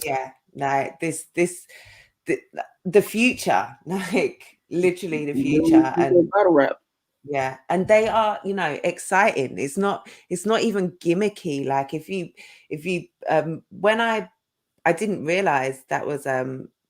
A: Yeah, like the future, like literally the future. And
B: battle rap.
A: Yeah, and they are, exciting. It's not even gimmicky. Like if you when I didn't realize that was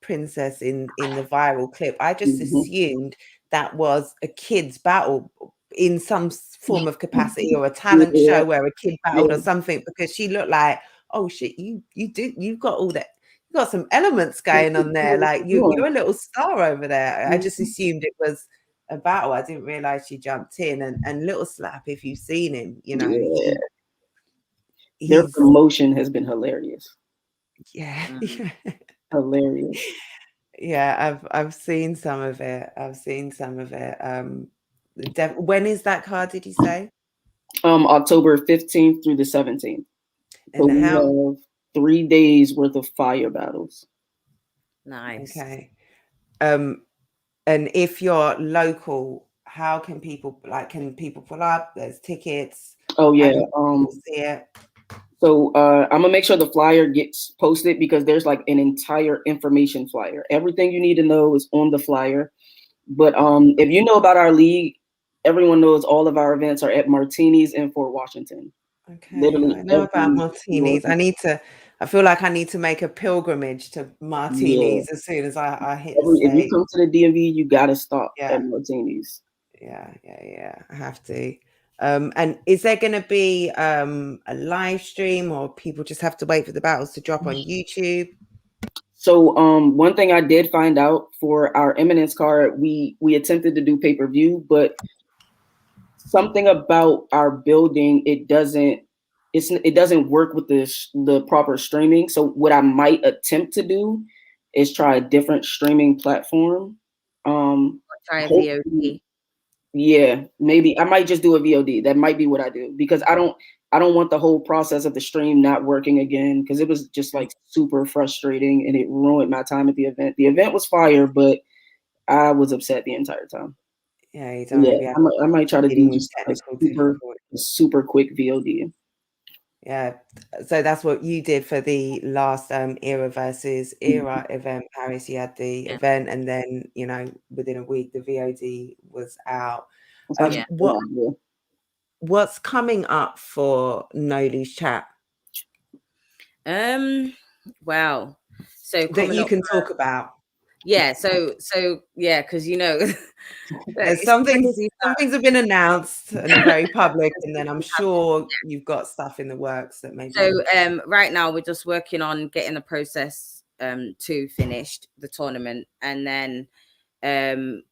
A: Princess in the viral clip. I just assumed that was a kid's battle in some form of capacity, or a talent show where a kid battled or something, because she looked like, oh shit, you've got all that. You got some elements going on there. Like you're a little star over there. I just assumed it was a battle. I didn't realize she jumped in. And Little Slap, if you've seen him,
B: their promotion has been hilarious.
A: Yeah.
B: Hilarious.
A: Yeah, I've seen some of it. When is that card, did you say?
B: October 15th through the 17th. So we have 3 days worth of fire battles.
E: Nice.
A: Okay. And if you're local, how can people pull up? There's tickets.
B: Oh yeah.
A: See it.
B: So I'm gonna make sure the flyer gets posted, because there's like an entire information flyer. Everything you need to know is on the flyer. But if you know about our league, everyone knows all of our events are at Martini's in Fort Washington.
A: Okay, literally, I know about Martini's. I feel like I need to make a pilgrimage to Martini's as soon as I hit the state.
B: If you come to the DMV, you gotta stop at Martini's.
A: Yeah. I have to. And is there going to be a live stream, or people just have to wait for the battles to drop on YouTube?
B: So one thing I did find out for our Eminence card, we attempted to do pay-per-view, but something about our building, it doesn't work with the proper streaming. So what I might attempt to do is try a different streaming platform.
E: Try a VOD.
B: Yeah, maybe I might just do a VOD. That might be what I do, because I don't want the whole process of the stream not working again, because it was just like super frustrating and it ruined my time at the event. The event was fire, but I was upset the entire time.
A: Yeah,
B: I might try to do just a super quick VOD.
A: Yeah. So that's what you did for the last era versus era event, Paris. You had the event, and then, you know, within a week the VOD was out. What's coming up for No Loose Chat?
E: Well, so
A: that you can talk about.
E: Yeah, so yeah, because you know,
A: some things have been announced and are very public, and then I'm sure you've got stuff in the works that maybe.
E: So right now we're just working on getting the process 2 finished, the tournament, and then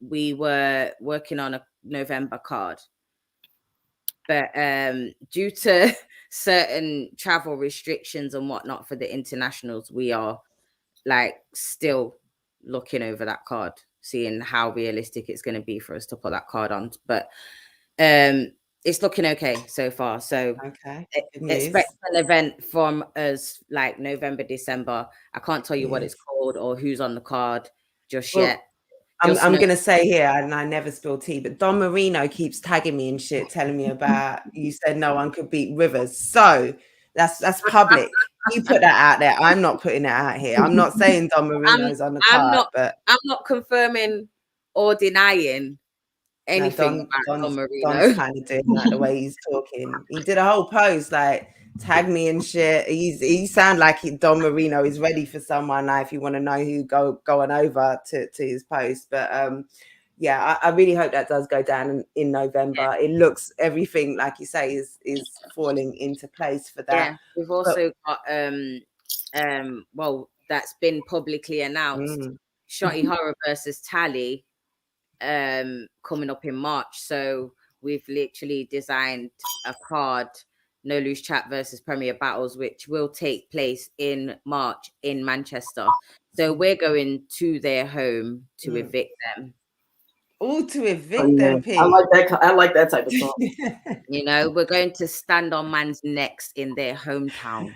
E: we were working on a November card, but due to certain travel restrictions and whatnot for the internationals, we are like still looking over that card, seeing how realistic it's going to be for us to put that card on. But it's looking okay so far. So expect an event from us like November, December. I can't tell you what it's called or who's on the card just yet.
A: I'm going to say here, and I never spill tea, but Don Marino keeps tagging me and shit, telling me about, you said no one could beat Rivers. So that's public. You put that out there. I'm not putting it out here. I'm not saying Don Marino's on the card, but
E: I'm not confirming or denying anything about Don Marino.
A: Don's kind of doing like the way he's talking. He did a whole post like tag me and shit. He sound like Don Marino is ready for someone. Like, if you want to know who, go on over to his post. But yeah, I really hope that does go down in November. Yeah. It looks, everything like you say is falling into place for that.
E: Yeah, we've also got well, that's been publicly announced. Shotty Horror versus Tally coming up in March. So we've literally designed a card, No Loose Chat versus Premier Battles, which will take place in March in Manchester. So we're going to their home to evict them.
A: Oh, to evict them, Pete.
B: I like that type of song.
E: You know, we're going to stand on man's necks in their hometown.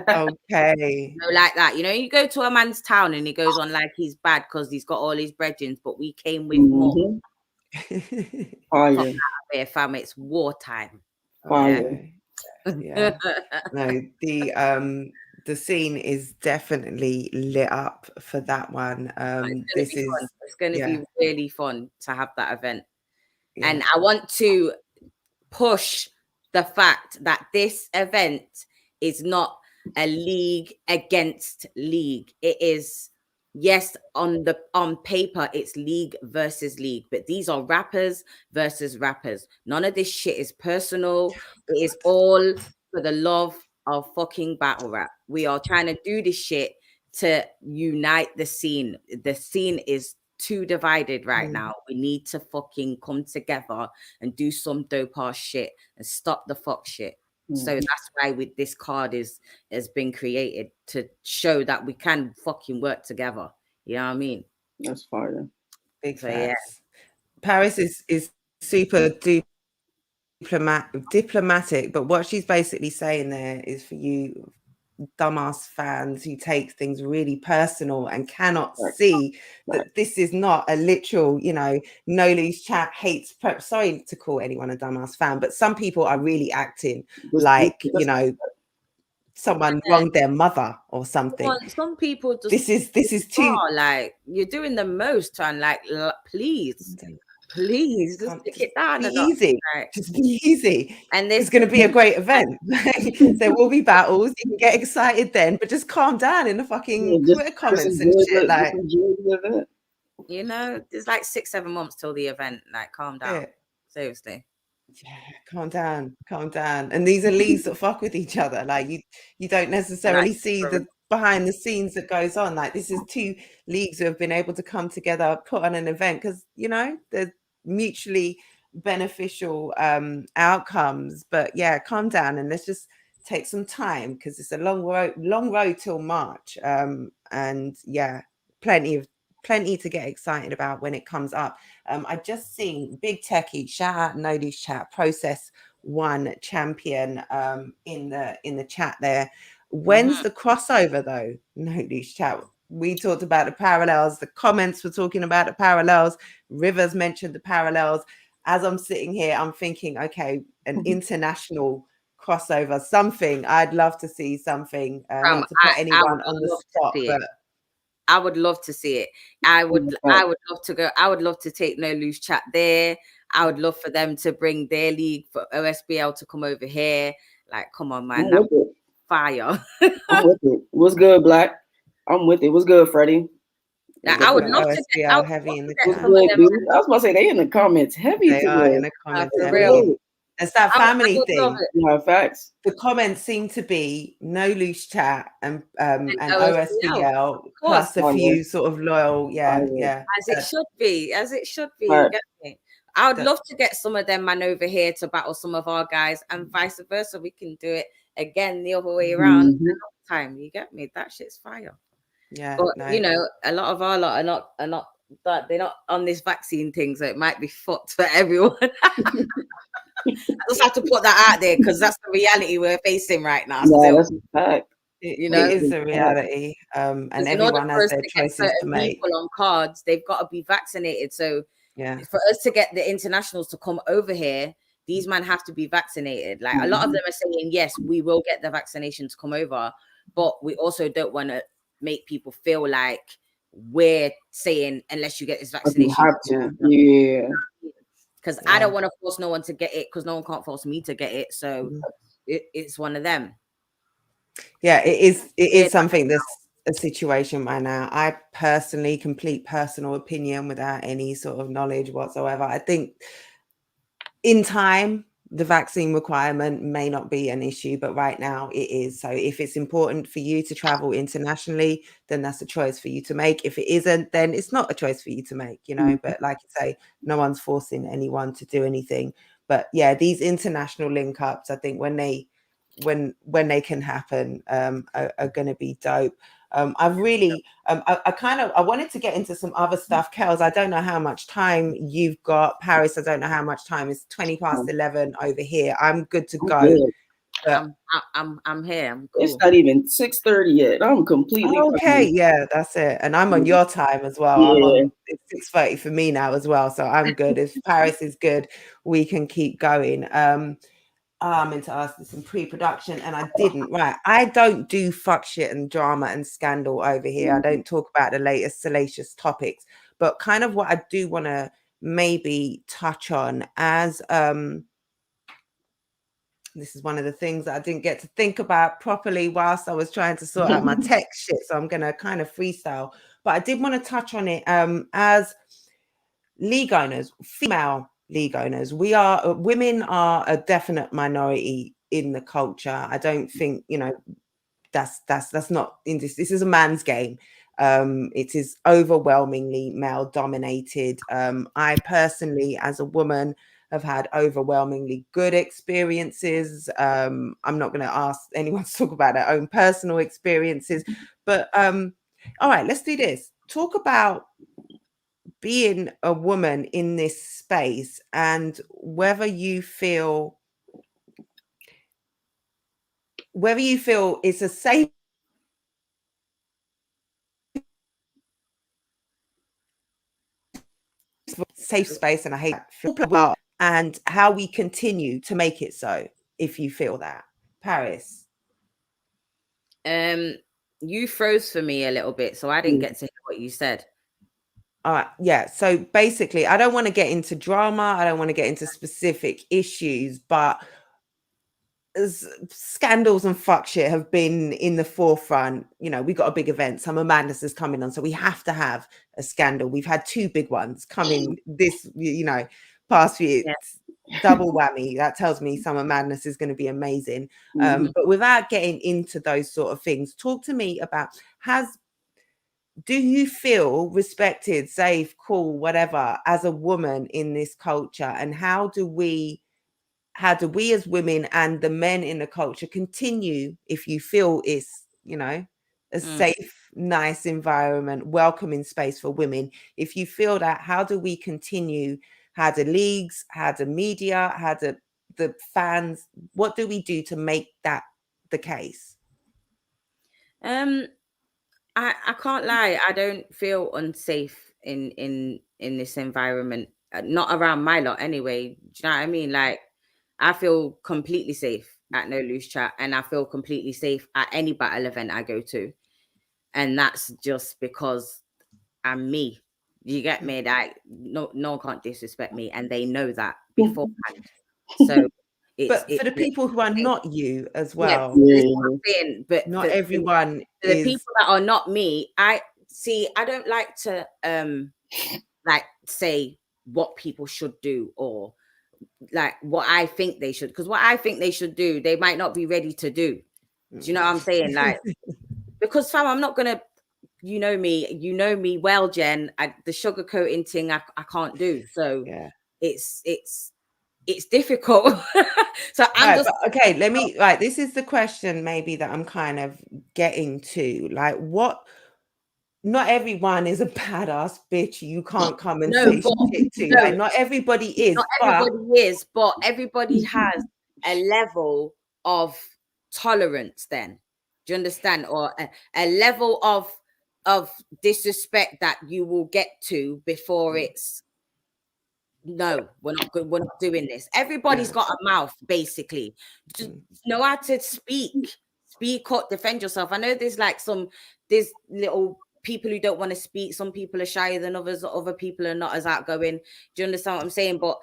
A: Okay.
E: So like that, you know, you go to a man's town and he goes on like he's bad because he's got all his brethren, but we came with more.
B: Oh yeah,
E: there, fam. It's wartime.
A: Yeah. No, the scene is definitely lit up for that one.
E: It's going to be really fun to have that event. Yeah. And I want to push the fact that this event is not a league against league. It is, yes, on paper it's league versus league, but these are rappers versus rappers. None of this shit is personal. It is all for the love of fucking battle rap. We are trying to do this shit to unite the scene. The scene is too divided right now. We need to fucking come together and do some dope ass shit and stop the fuck shit. So that's why this card has been created, to show that we can fucking work together. You know what I mean?
B: That's fire.
A: Big facts. Yeah. Paris is super diplomatic, but what she's basically saying there is, for you dumbass fans who take things really personal and cannot see that this is not a literal, you know, No Loose Chat hates prep. Sorry to call anyone a dumbass fan, but some people are really acting like, you know, someone wronged their mother or something.
E: Well, some people just
A: this is too
E: like, you're doing the most, and like, please just stick it down.
A: Be easy. Just be easy. And it's going to be a great event. There will be battles. You can get excited then, but just calm down in the fucking Twitter comments and shit. Like,
E: you know, there's like 6-7 months till the event. Like, calm down. Yeah. Seriously.
A: Yeah, calm down. And these are leagues that fuck with each other. Like, you don't necessarily see the behind the scenes that goes on. Like, this is 2 leagues who have been able to come together, put on an event, because, you know, they're mutually beneficial outcomes. But yeah, calm down and let's just take some time, because it's a long road till March. And yeah, plenty to get excited about when it comes up. I just seen Big Techie, shout out No Loose Chat, Process 1 champion in the chat there. When's the crossover though? No Loose Chat. We talked about the parallels. The comments were talking about the parallels. Rivers mentioned the parallels. As I'm sitting here, I'm thinking, okay, an international crossover, something. I'd love to see something. Not to put anyone on the spot, but
E: I would love to see it. I would love to go. I would love to take No Loose Chat there. I would love for them to bring their league for OSBL to come over here. Like, come on, man, that's fire.
B: I'm with it. What's good, Black? I'm with it. What's good, Freddie?
E: Like, I would love to get
A: heavy in the
B: comments. I was about to say they in the comments heavy.
A: They are in the comments
E: for real.
A: It's that family thing.
B: Yeah, facts.
A: The comments seem to be No Loose Chat and OSBL plus a few sort of loyal, yeah.
E: As it should be. You get me? I would love to get some of them man over here to battle some of our guys, and vice versa. We can do it again the other way around another time. You get me? That shit's fire.
A: Yeah,
E: but you know, a lot of our lot are not that they're not on this vaccine thing, so it might be fucked for everyone. I just have to put that out there because that's the reality we're facing right now.
B: Yeah, that's a fact.
A: You know, it is a reality, and everyone has their choices to make.
E: People on cards, they've got to be vaccinated. So for us to get the internationals to come over here, these men have to be vaccinated. Like a lot of them are saying, yes, we will get the vaccination to come over, but we also don't want to make people feel like we're saying unless you get this vaccination,
B: you have to. Yeah.
E: Because I don't want to force no one to get it because no one can't force me to get it. So it's one of them.
A: Yeah, it is something that's a situation right now. I personally, complete personal opinion without any sort of knowledge whatsoever, I think in time the vaccine requirement may not be an issue, but right now it is. So if it's important for you to travel internationally, then that's a choice for you to make. If it isn't, then it's not a choice for you to make, you know. But like you say, no one's forcing anyone to do anything. But yeah, these international link ups, I think when they can happen, are going to be dope. I've really, I wanted to get into some other stuff. Kelz, I don't know how much time you've got. Pariz, I don't know how much time. It's 11:20 over here. I'm good to go.
E: I'm here. I'm cool.
B: It's not even 6:30 yet. I'm completely
A: okay. Yeah, that's it. And I'm on your time as well. It's 6:30 for me now as well. So I'm good. If Pariz is good, we can keep going. I meant to ask this in pre-production and I didn't. Right. I don't do fuck shit and drama and scandal over here. I don't talk about the latest salacious topics, but kind of what I do want to maybe touch on as this is one of the things that I didn't get to think about properly whilst I was trying to sort out my tech shit. So I'm going to kind of freestyle, but I did want to touch on it as league owners, female league owners. Women are a definite minority in the culture. I don't think, you know, that's not in this. This is a man's game. It is overwhelmingly male dominated. I personally, as a woman, have had overwhelmingly good experiences. I'm not going to ask anyone to talk about their own personal experiences, but all right, let's do this. Talk about being a woman in this space and whether you feel it's a safe space, and I hate that, and how we continue to make it so, if you feel that. Pariz.
E: You froze for me a little bit, so I didn't get to hear what you said.
A: All right. Yeah. So basically, I don't want to get into drama. I don't want to get into specific issues, but scandals and fuck shit have been in the forefront. You know, we got a big event. Summer Madness is coming on, so we have to have a scandal. We've had two big ones coming this, you know, past few years. Double whammy. That tells me Summer Madness is going to be amazing. But without getting into those sort of things, talk to me about do you feel respected, safe, cool, whatever, as a woman in this culture? And how do we as women and the men in the culture continue, if you feel it's, you know, a safe, nice environment, welcoming space for women? If you feel that, how do we continue? How do leagues, how do media, how do the fans, what do we do to make that the case?
E: I can't lie. I don't feel unsafe in this environment. Not around my lot anyway. Do you know what I mean? Like, I feel completely safe. at No Loose Chat, and I feel completely safe at any battle event I go to. And that's just because I'm me. You get me? Like no one can't disrespect me, and they know that beforehand. So
A: but for the people who are not you as well,
E: but
A: not everyone
E: for the people that are not me, I don't like to like say what people should do or like what I think they should, because what I think they should do, they might not be ready to do. Do you know what I'm saying? Like, because fam, I'm not gonna, you know me well, Jen. The sugarcoating thing I can't do. So
A: yeah,
E: it's difficult. So I'm just
A: okay. Let me this is the question maybe that I'm kind of getting to. Like, what? Not everyone is a badass bitch. You can't come and say shit to. Like, not everybody is.
E: Not everybody is, but everybody has a level of tolerance. Then, do you understand? Or a level of disrespect that you will get to before it's no, we're not good. We're not doing this. Everybody's got a mouth, basically. Just know how to speak up, defend yourself. I know there's little people who don't want to speak. Some people are shyer than others. Other people are not as outgoing. Do you understand what I'm saying? But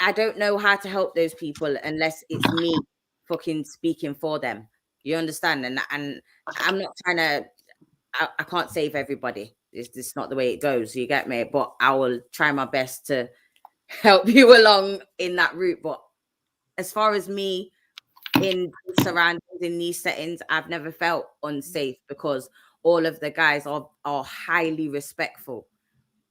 E: I don't know how to help those people unless it's me fucking speaking for them. You understand? And I'm not trying to. I can't save everybody. It's not the way it goes. You get me? But I will try my best to help you along in that route. But as far as me in surroundings, in these settings, I've never felt unsafe because all of the guys are highly respectful.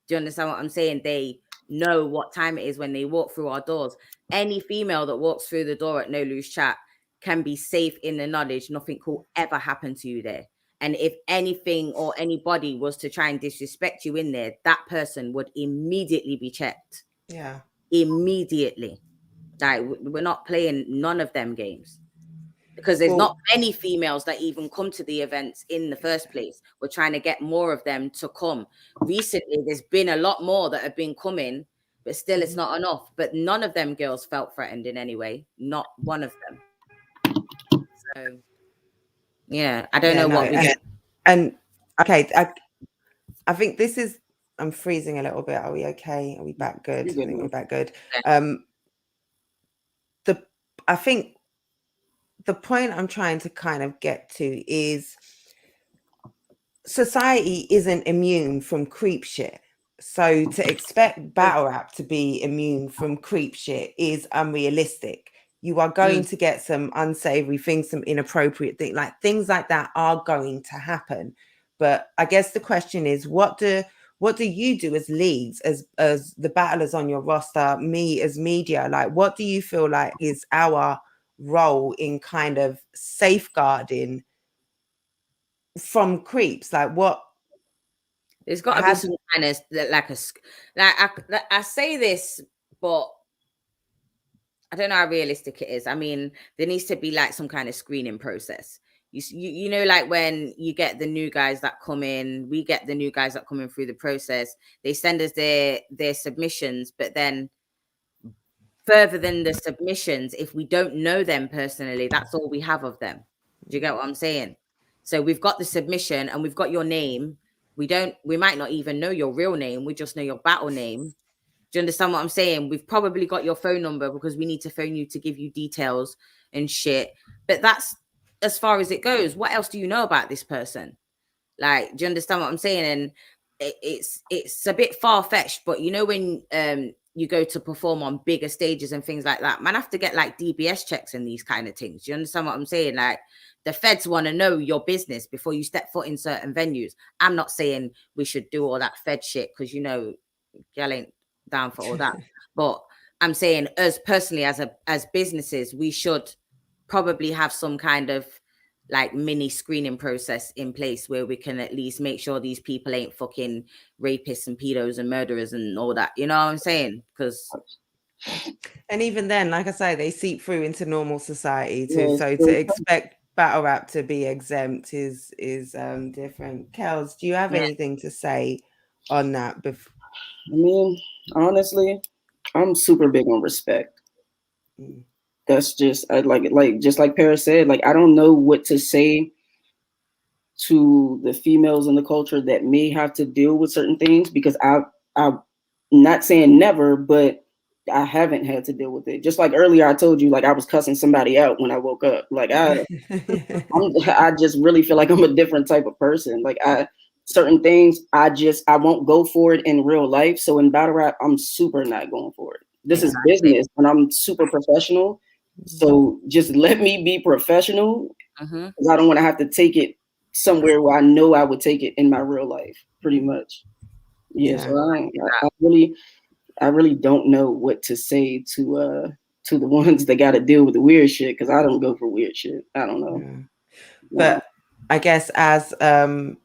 E: Do you understand what I'm saying? They know what time it is when they walk through our doors. Any female that walks through the door at No Loose Chat can be safe in the knowledge nothing will ever happen to you there. And if anything or anybody was to try and disrespect you in there, that person would immediately be checked.
A: Yeah.
E: Immediately. Like, we're not playing none of them games. Because there's not many females that even come to the events in the first place. We're trying to get more of them to come. Recently, there's been a lot more that have been coming, but still it's not enough. But none of them girls felt threatened in any way. Not one of them. So, yeah, I don't know what we get.
A: And okay, I think this is, I'm freezing a little bit. Are we okay? Are we back good? I think we're back good. I think the point I'm trying to kind of get to is society isn't immune from creep shit. So to expect battle rap to be immune from creep shit is unrealistic. You are going to get some unsavory things, some inappropriate things, like things like that are going to happen. But I guess the question is, what do you do as leads, as the battlers on your roster, me as media? Like, what do you feel like is our role in kind of safeguarding from creeps? Like, what?
E: There's got to be some kind of I say this, but I don't know how realistic it is. I mean, there needs to be like some kind of screening process. You know, like when you get the new guys that come in, we get the new guys that come in through the process. They send us their submissions, but then further than the submissions, if we don't know them personally, that's all we have of them. Do you get what I'm saying? So we've got the submission and we've got your name. We might not even know your real name. We just know your battle name. Do you understand what I'm saying? We've probably got your phone number because we need to phone you to give you details and shit. But that's as far as it goes. What else do you know about this person? Like, do you understand what I'm saying? And it's a bit far-fetched, but you know, when you go to perform on bigger stages and things like that, man, have to get like DBS checks and these kind of things. Do you understand what I'm saying? Like, the feds want to know your business before you step foot in certain venues. I'm not saying we should do all that fed shit because, you know, y'all ain't down for all that. But I'm saying, us personally, as businesses, we should probably have some kind of like mini screening process in place where we can at least make sure these people ain't fucking rapists and pedos and murderers and all that. You know what I'm saying? Because,
A: and even then, like I say, they seep through into normal society too. So to expect battle rap to be exempt is different. Kelz, do you have anything to say on that?
B: I mean, honestly, I'm super big on respect. that's just just like Paris said, like I don't know what to say to the females in the culture that may have to deal with certain things, because I'm not saying never, but I haven't had to deal with it. Just like earlier, I told you, like I was cussing somebody out when I woke up. Like I just really feel like I'm a different type of person. Like certain things I won't go for it in real life. So in battle rap, I'm super not going for it. This is business, and I'm super professional. So just let me be professional, because I don't want to have to take it somewhere where I know I would take it in my real life, pretty much. Yeah. So I really don't know what to say to the ones that got to deal with the weird shit, because I don't go for weird shit. I don't know.
A: Yeah. But I guess as a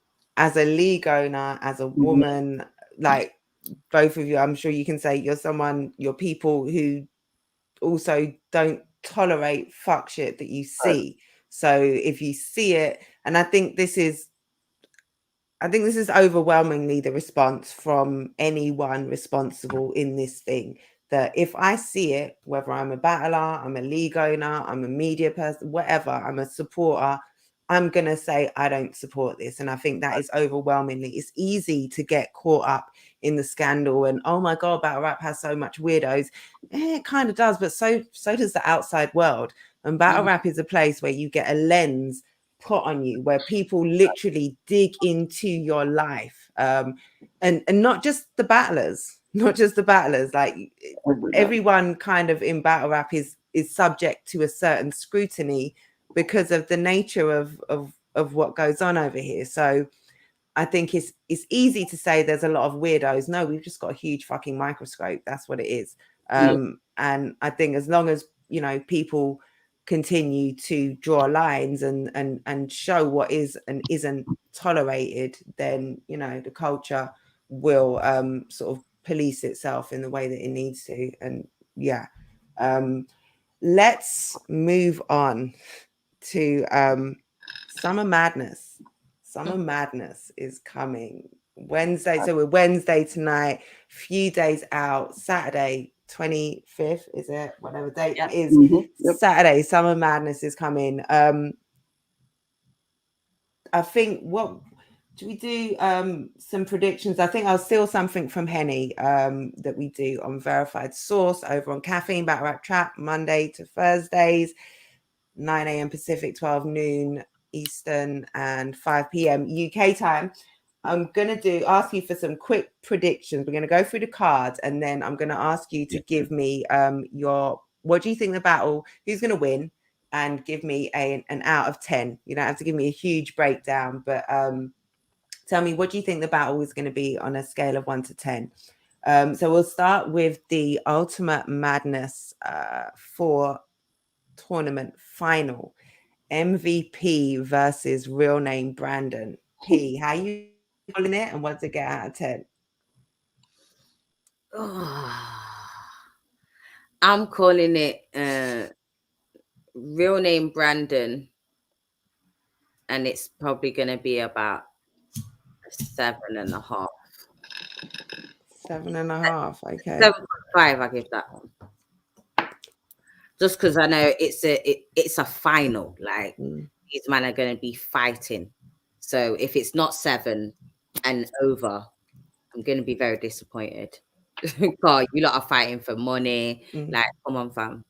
A: league owner, as a woman, like both of you, I'm sure you can say you're people who also don't tolerate fuck shit that you see. So if you see it, and I think this is overwhelmingly the response from anyone responsible in this thing, that if I see it, whether I'm a battler, I'm a league owner, I'm a media person, whatever, I'm a supporter, I'm going to say, I don't support this. And I think that is overwhelmingly, it's easy to get caught up in the scandal and, oh my God, battle rap has so much weirdos. It kind of does, but so does the outside world. And battle rap is a place where you get a lens put on you, where people literally dig into your life, and not just the battlers, like everyone kind of in battle rap is subject to a certain scrutiny because of the nature of what goes on over here. So I think it's easy to say there's a lot of weirdos. No, we've just got a huge fucking microscope. That's what it is. And I think as long as, people continue to draw lines and show what is and isn't tolerated, then, the culture will sort of police itself in the way that it needs to. And let's move on to Summer Madness. Summer Madness is coming Wednesday. So we're Wednesday tonight, few days out, Saturday, 25th, is it? Whatever date that is. Saturday, Summer Madness is coming. I think, what do we do? Some predictions. I think I'll steal something from Henny that we do on Verified Source over on Caffeine Battle Rap Trap, Monday to Thursdays, 9 a.m. Pacific, 12 noon Eastern, and 5 p.m. UK time. I'm going to ask you for some quick predictions. We're going to go through the cards, and then I'm going to ask you to give me what do you think the battle, who's going to win, and give me an out of 10. You don't have to give me a huge breakdown, but tell me, what do you think the battle is going to be on a scale of 1 to 10? So we'll start with the Ultimate Madness 4 tournament final. MVP versus real name Brandon. P, how you calling it, and what's it get out of 10?
E: I'm calling it real name Brandon, and it's probably going to be about 7.5.
A: 7.5. Okay.
E: 7.5. I give that one. Just because I know it's a final. Like these men are going to be fighting. So if it's not 7 and over, I'm going to be very disappointed. God, you lot are fighting for money. Like, come on, fam.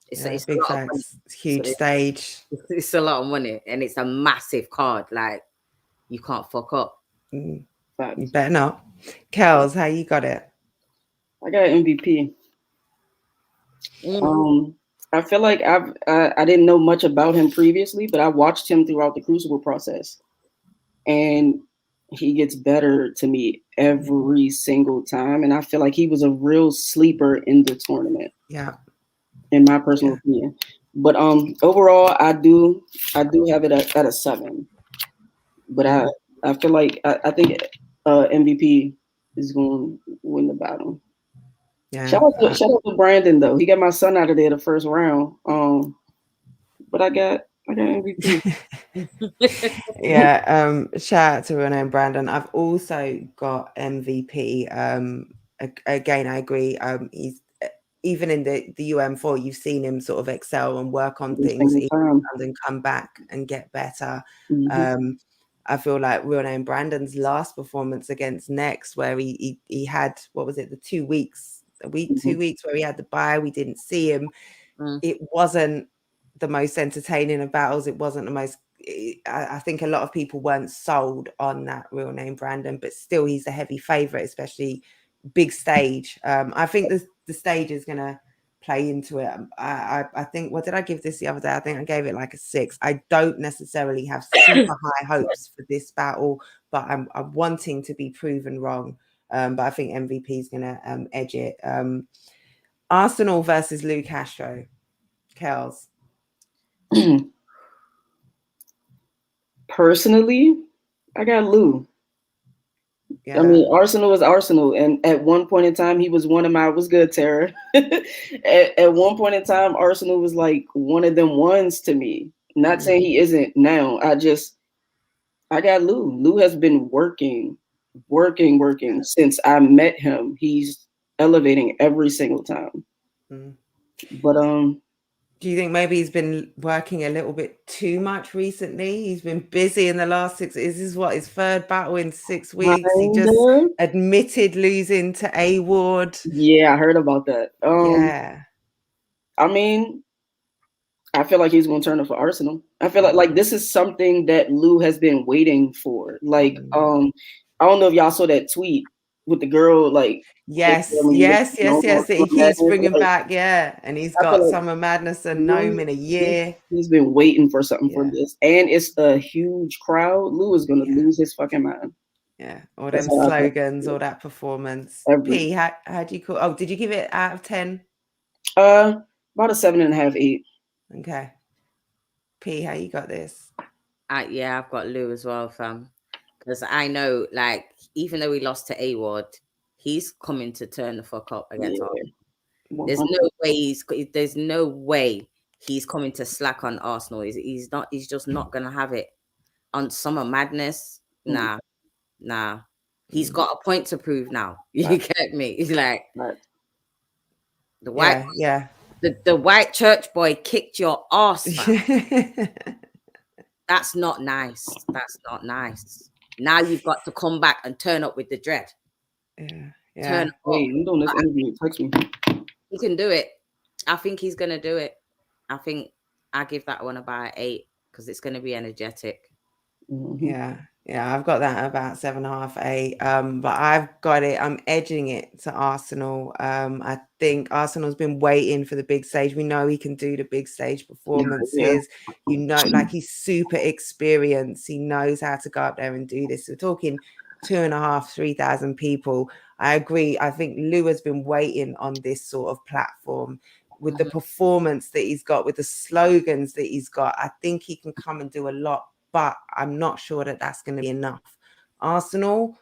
E: It's
A: big facts. Huge stage.
E: It's a lot of money, and it's a massive card. Like, you can't fuck up.
A: You better not. Kelz, how you got it?
B: I got MVP. I feel like I didn't know much about him previously, but I watched him throughout the Crucible process, and he gets better to me every single time. And I feel like he was a real sleeper in the tournament.
A: Yeah, in
B: my personal opinion. But overall, I do have it at a 7. But I feel like I think MVP is going to win the battle. Yeah. Shout out to Brandon though. He got my son out of there the first round. But I got MVP.
A: Shout out to Renee and Brandon. I've also got MVP. Again, I agree. He's even in the UM4, you've seen him sort of excel and work on
B: Every
A: things
B: single time.
A: and come back and get better.
B: Mhm.
A: I feel like Real Name Brandon's last performance against Next, where he had, what was it, the 2 weeks,
B: Mhm.
A: 2 weeks where he had the bye, we didn't see him. It wasn't the most entertaining of battles. It wasn't the most, I think a lot of people weren't sold on that Real Name Brandon, but still he's a heavy favorite, especially big stage. I think the stage is going to play into it. I think, what did I give this the other day? I think I gave it like a 6. I don't necessarily have super high hopes for this battle, but I'm wanting to be proven wrong. But I think MVP is going to edge it. Arsenal versus Lou Castro. Kelz.
B: Personally, I got Lou.
A: Yeah.
B: I mean, Arsenal is Arsenal, and at one point in time, he was one of my was good, Tara. at one point in time, Arsenal was like one of them ones to me. Not saying he isn't now. I got Lou. Lou has been working since I met him. He's elevating every single time. But
A: do you think maybe he's been working a little bit too much recently? He's been busy in the last 6. Is this what his third battle in 6 weeks? He just admitted losing to A Ward.
B: Yeah, I heard about that.
A: Yeah.
B: I mean, I feel like he's going to turn up for Arsenal. I feel like this is something that Lou has been waiting for. Like, I don't know if y'all saw that tweet with the girl, like,
A: yes, that he's bringing back, and he's got like Summer Madness and Gnome in a year.
B: He's been waiting for something for this, and it's a huge crowd. Lou is going to lose his fucking mind.
A: Yeah, all them slogans, all that performance. P, how do you call? Oh, did you give it out of 10?
B: About a 7.5, 8.
A: Okay. P, how you got this?
E: Yeah, I've got Lou as well, fam. Because I know, like, even though we lost to A-Ward, he's coming to turn the fuck up against Arsenal. There's no way he's coming to slack on Arsenal. He's just not gonna have it on Summer Madness. Nah. He's got a point to prove now. You get me? He's like the white the white church boy kicked your ass. That's not nice. That's not nice. Now you've got to come back and turn up with the dread.
A: Yeah.
B: Turn up. Wait, you doing this interview? Text me.
E: He can do it. I think he's gonna do it. I think I give that one about 8 because it's gonna be energetic.
A: Yeah, I've got that about 7.5, 8. But I've got it. I'm edging it to Arsenal. I think Arsenal's been waiting for the big stage. We know he can do the big stage performances. You know, like he's super experienced. He knows how to go up there and do this. We're talking 2,500, 3,000 people. I agree. I think Lou has been waiting on this sort of platform with the performance that he's got, with the slogans that he's got. I think he can come and do a lot. But I'm not sure that that's going to be enough. Arsenal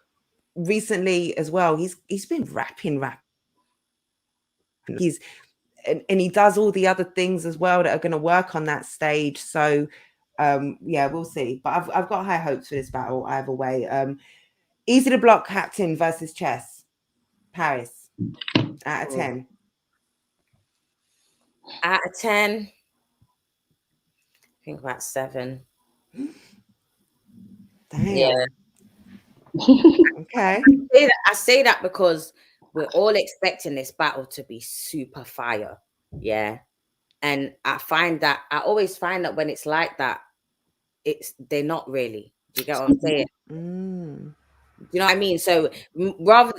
A: recently as well, he's been rapping. He's and he does all the other things as well that are going to work on that stage. So we'll see. But I've got high hopes for this battle either way. Easy to block captain versus chess. Pariz out of 10.
E: Out of 10, I think about 7.
A: Damn.
E: Yeah.
A: Okay.
E: I say that because we're all expecting this battle to be super fire. Yeah. And I always find that when it's like that, they're not really. Do you get what I'm saying? You know what I mean? So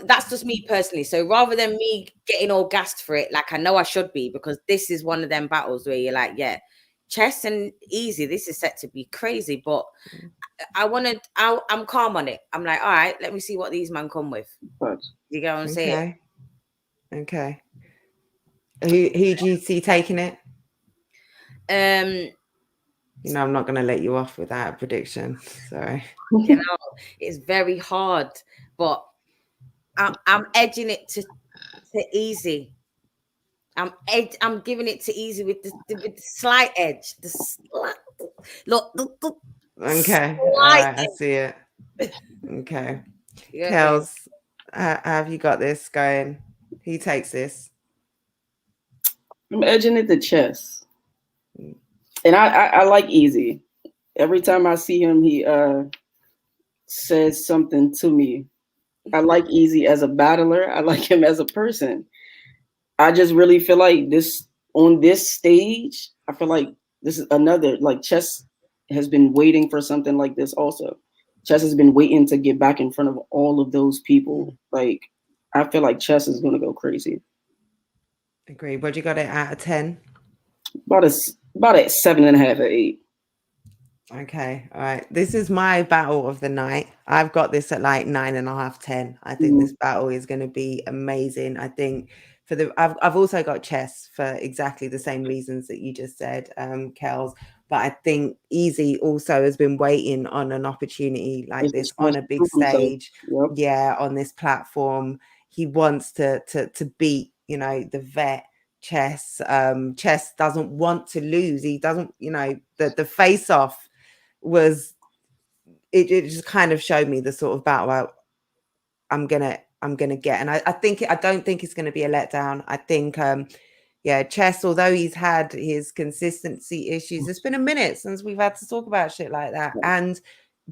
E: that's just me personally. So rather than me getting all gassed for it, like I know I should be, because this is one of them battles where you're like, yeah, chess and easy, this is set to be crazy, but I'm calm on it. I'm like, all right, let me see what these men come with. You get what I'm saying?
A: Okay. Who do you see taking it? You know, I'm not going to let you off without a prediction. Sorry.
E: You know, it's very hard, but I'm edging it to easy. I'm giving it to easy with the slight edge.
A: Okay. All right, I see it. Okay. Kelz, how have you got this going? Who takes this?
B: I'm edging it to Chess. And I like Easy. Every time I see him, he says something to me. I like Easy as a battler. I like him as a person. I just really feel like this on this stage, I feel like this is another, like, Chess has been waiting for something like this also. Chess has been waiting to get back in front of all of those people. Like, I feel like Chess is gonna go crazy.
A: Agreed. What you got it out of 10?
B: About a 7.5 or 8.
A: Okay, all right. This is my battle of the night. I've got this at like 9.5, 10. I think this battle is going to be amazing. I think I've also got Chess for exactly the same reasons that you just said, Kels. But I think Easy also has been waiting on an opportunity like this on a big stage.
B: Yep.
A: Yeah, on this platform. He wants to beat, the vet. Chess. Chess doesn't want to lose. He doesn't, the face off was it just kind of showed me the sort of battle I'm gonna get. And I don't think it's gonna be a letdown. I think Chess, although he's had his consistency issues, it's been a minute since we've had to talk about shit like that. And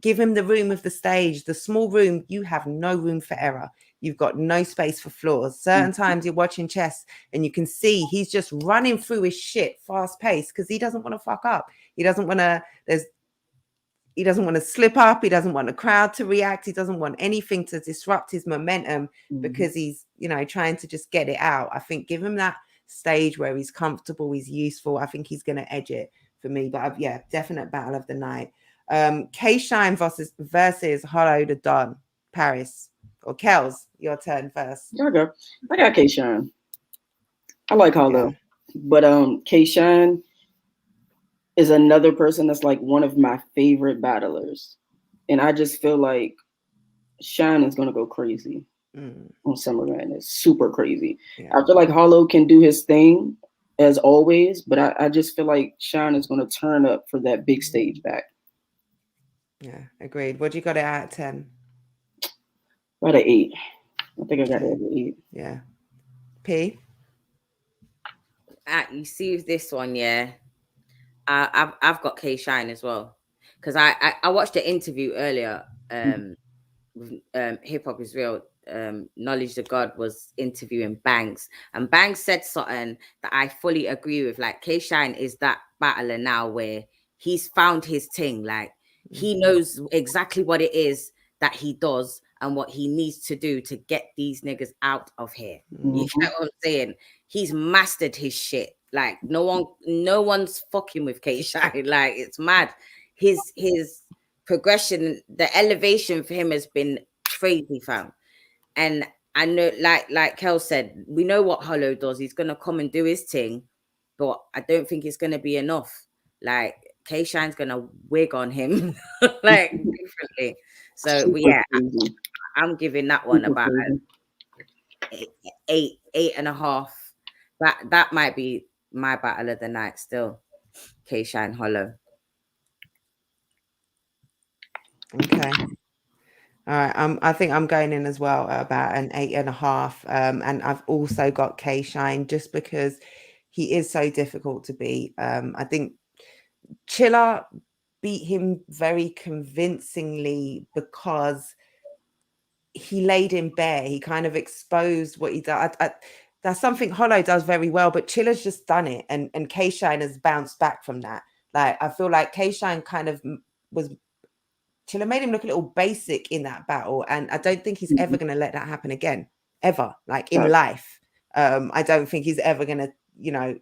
A: give him the room of the stage, the small room. You have no room for error. You've got no space for flaws. Certain times you're watching Chess and you can see he's just running through his shit fast paced because he doesn't want to fuck up. He doesn't want to slip up. He doesn't want the crowd to react. He doesn't want anything to disrupt his momentum because he's, trying to just get it out. I think give him that stage where he's comfortable, he's useful. I think he's going to edge it for me. But definite battle of the night. K-Shine versus Hollow the Don. Pariz or Kelz, your turn first.
B: I got K-Shine. I like Hollow, but K-Shine is another person that's like one of my favorite battlers, and I just feel like Shine is gonna go crazy on Summer Madness, super crazy. I feel like Hollow can do his thing as always, but I just feel like Shine is gonna turn up for that big stage back.
A: Yeah, agreed. What do you got it out of 10?
B: About an 8. I think I got it at 8.
A: Yeah. P?
E: You see this one, yeah. I've got K-Shine as well. Because I watched the interview earlier. With Hip Hop is Real. Knowledge the God was interviewing Banks, and Banks said something that I fully agree with. Like, K-Shine is that battler now where he's found his thing. Like, he knows exactly what it is that he does and what he needs to do to get these niggas out of here. You get what I'm saying? He's mastered his shit. Like, no one's fucking with K-Shine. Like, it's mad. His progression, the elevation for him has been crazy, fam. And I know, like Kel said, we know what Hollow does. He's gonna come and do his thing, but I don't think it's gonna be enough. Like, K-Shine's gonna wig on him like differently. So I'm giving that one about 8.5. That might be my battle of the night still. K-Shine Hollow.
A: Okay. All right. I think I'm going in as well at about an 8.5. And I've also got K-Shine just because he is so difficult to beat. I think Chilla beat him very convincingly because he laid him bare. He kind of exposed what he does. That's something Hollow does very well, but Chilla's just done it, and K-Shine has bounced back from that. Like, I feel like K-Shine kind of Chilla made him look a little basic in that battle, and I don't think he's ever going to let that happen again, ever. Like, in life, I don't think he's ever going to,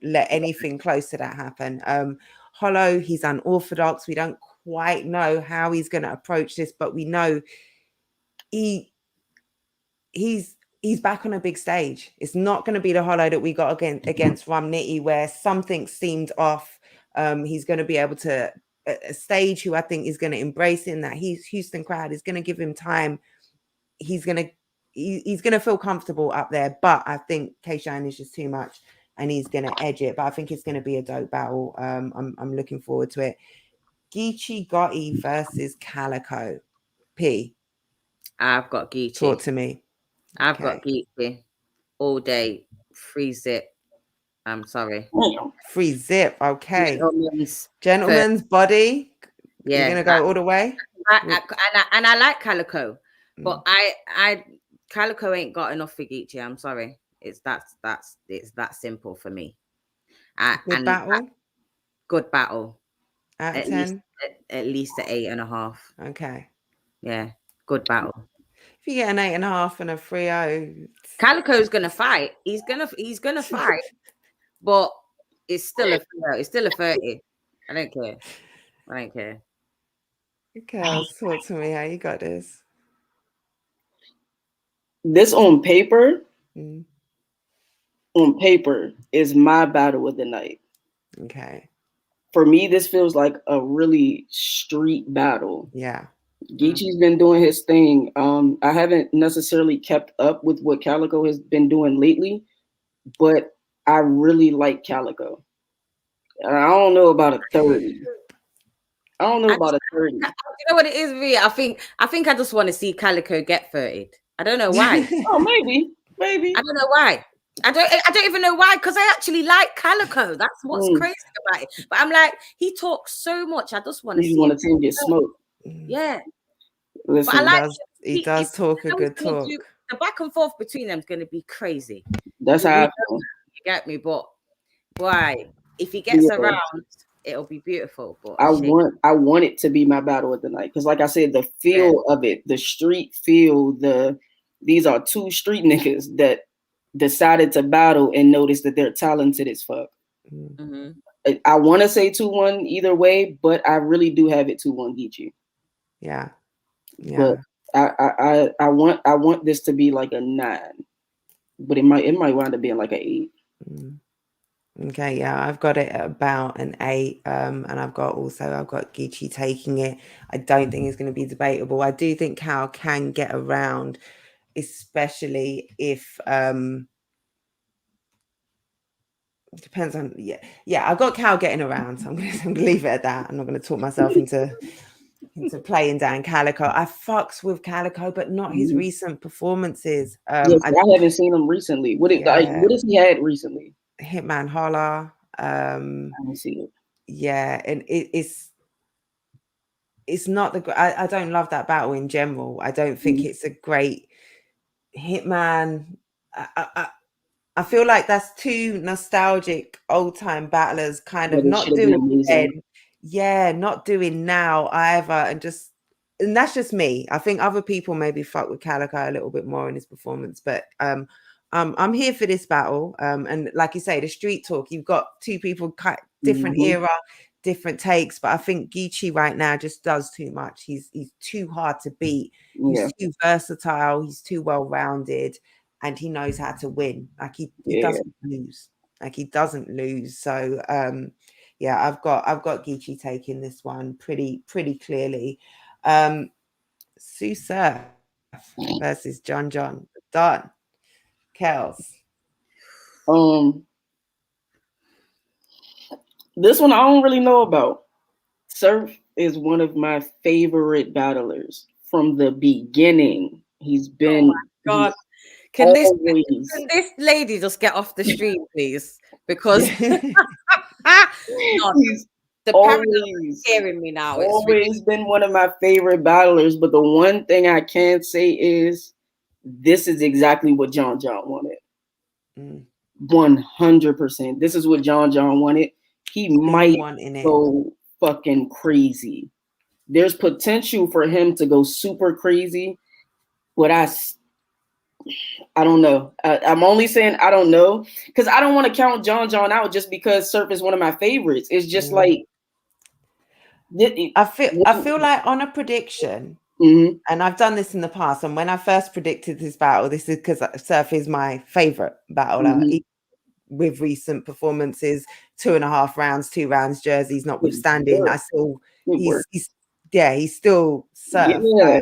A: let anything close to that happen. Hollow, he's unorthodox. We don't quite know how he's going to approach this, but we know he's back on a big stage. It's not going to be the Hollow that we got against Rum Nitty, where something seemed off. He's going to be able to a stage who I think is going to embrace him. That Houston crowd is going to give him time. He's going to feel comfortable up there. But I think K-Shine is just too much, and he's going to edge it. But I think it's going to be a dope battle. I'm looking forward to it. Geechee Gotti versus Calico. P.
E: I've got Geechee.
A: Talk to me.
E: I've got Geechee all day. Freeze it. I'm sorry.
A: Free zip. Okay.
E: Gentleman's
A: Gentleman's body.
E: Yeah,
A: You're gonna go all the way.
E: And I like Calico, but I Calico ain't got enough for Geechee. I'm sorry. It's that simple for me.
A: Good battle.
E: Good battle.
A: Out of 10.
E: At least an 8.5.
A: Okay.
E: Yeah, good battle.
A: If you get an 8.5 and a 3.0,
E: Calico's gonna fight. He's gonna fight, but it's still a 3.0. It's still a 30. I don't care.
A: Okay, talk to me. How you got this?
B: This on paper is my battle of the night.
A: Okay.
B: For me, this feels like a really street battle.
A: Yeah.
B: Geechee's been doing his thing. I haven't necessarily kept up with what Calico has been doing lately, but I really like Calico. I don't know about a 30. You know
E: what it is, Rhea? I think I just want to see Calico get 30. I don't know why.
B: Oh, maybe.
E: I don't know why. I don't even know why, because I actually like Calico. That's what's crazy about it. But I'm like, he talks so much. I just want to see.
B: You want to see him get smoked.
E: Yeah.
B: Listen,
E: but I like
A: he does talk a good talk.
E: The back and forth between them is going to be crazy.
B: That's how I feel.
E: You get me? But why? If he gets around, it'll be beautiful. But
B: I want it to be my battle of the night, because, like I said, the feel of it, the street feel, these are two street niggas that decided to battle and notice that they're talented as fuck.
E: Mm-hmm.
B: I want to say 2-1 either way, but I really do have it 2-1 Geechee.
A: Yeah.
B: But I want this to be like a 9, but it might wind up being like an 8.
A: Okay, yeah, I've got it at about an 8, and I've got Geechee taking it. I don't think it's going to be debatable. I do think Cal can get around, especially if it depends on I've got Cal getting around, so I'm gonna leave it at that. I'm not going to talk myself into playing down Calico. I fucks with Calico, but not his recent performances.
B: I haven't seen him recently. What has he had recently?
A: Hitman Holla.
B: I haven't seen it.
A: Yeah, and it's not I don't love that battle in general. I don't think it's a great Hitman. I feel like that's two nostalgic old time battlers kind of not doing then. Yeah, not doing now either, and that's just me. I think other people maybe fuck with Calico a little bit more in his performance, but I'm here for this battle. And like you say, the street talk, you've got two people, different era, different takes, but I think Geechee right now just does too much. He's too hard to beat. He's too versatile. He's too well rounded, and he knows how to win. Like he doesn't lose. So I've got Geechee taking this one pretty clearly. Sue Surf versus John. Done. Kelz.
B: This one I don't really know about. Surf is one of my favorite battlers from the beginning. He's been. Oh my
E: God. Can this lady just get off the stream, please? Because the parallel is scaring me now.
B: It's always been one of my favorite battlers, but the one thing I can say is this is exactly what John wanted. 100%. This is what John wanted. He might go fucking crazy. There's potential for him to go super crazy, but I don't know. I'm only saying I don't know because I don't want to count John out just because Surf is one of my favorites. It's just like
A: I feel like on a prediction, and I've done this in the past. And when I first predicted this battle, this is because Surf is my favorite battler with recent performances, 2.5 rounds, 2 rounds jerseys notwithstanding. He's still Surf. Yeah.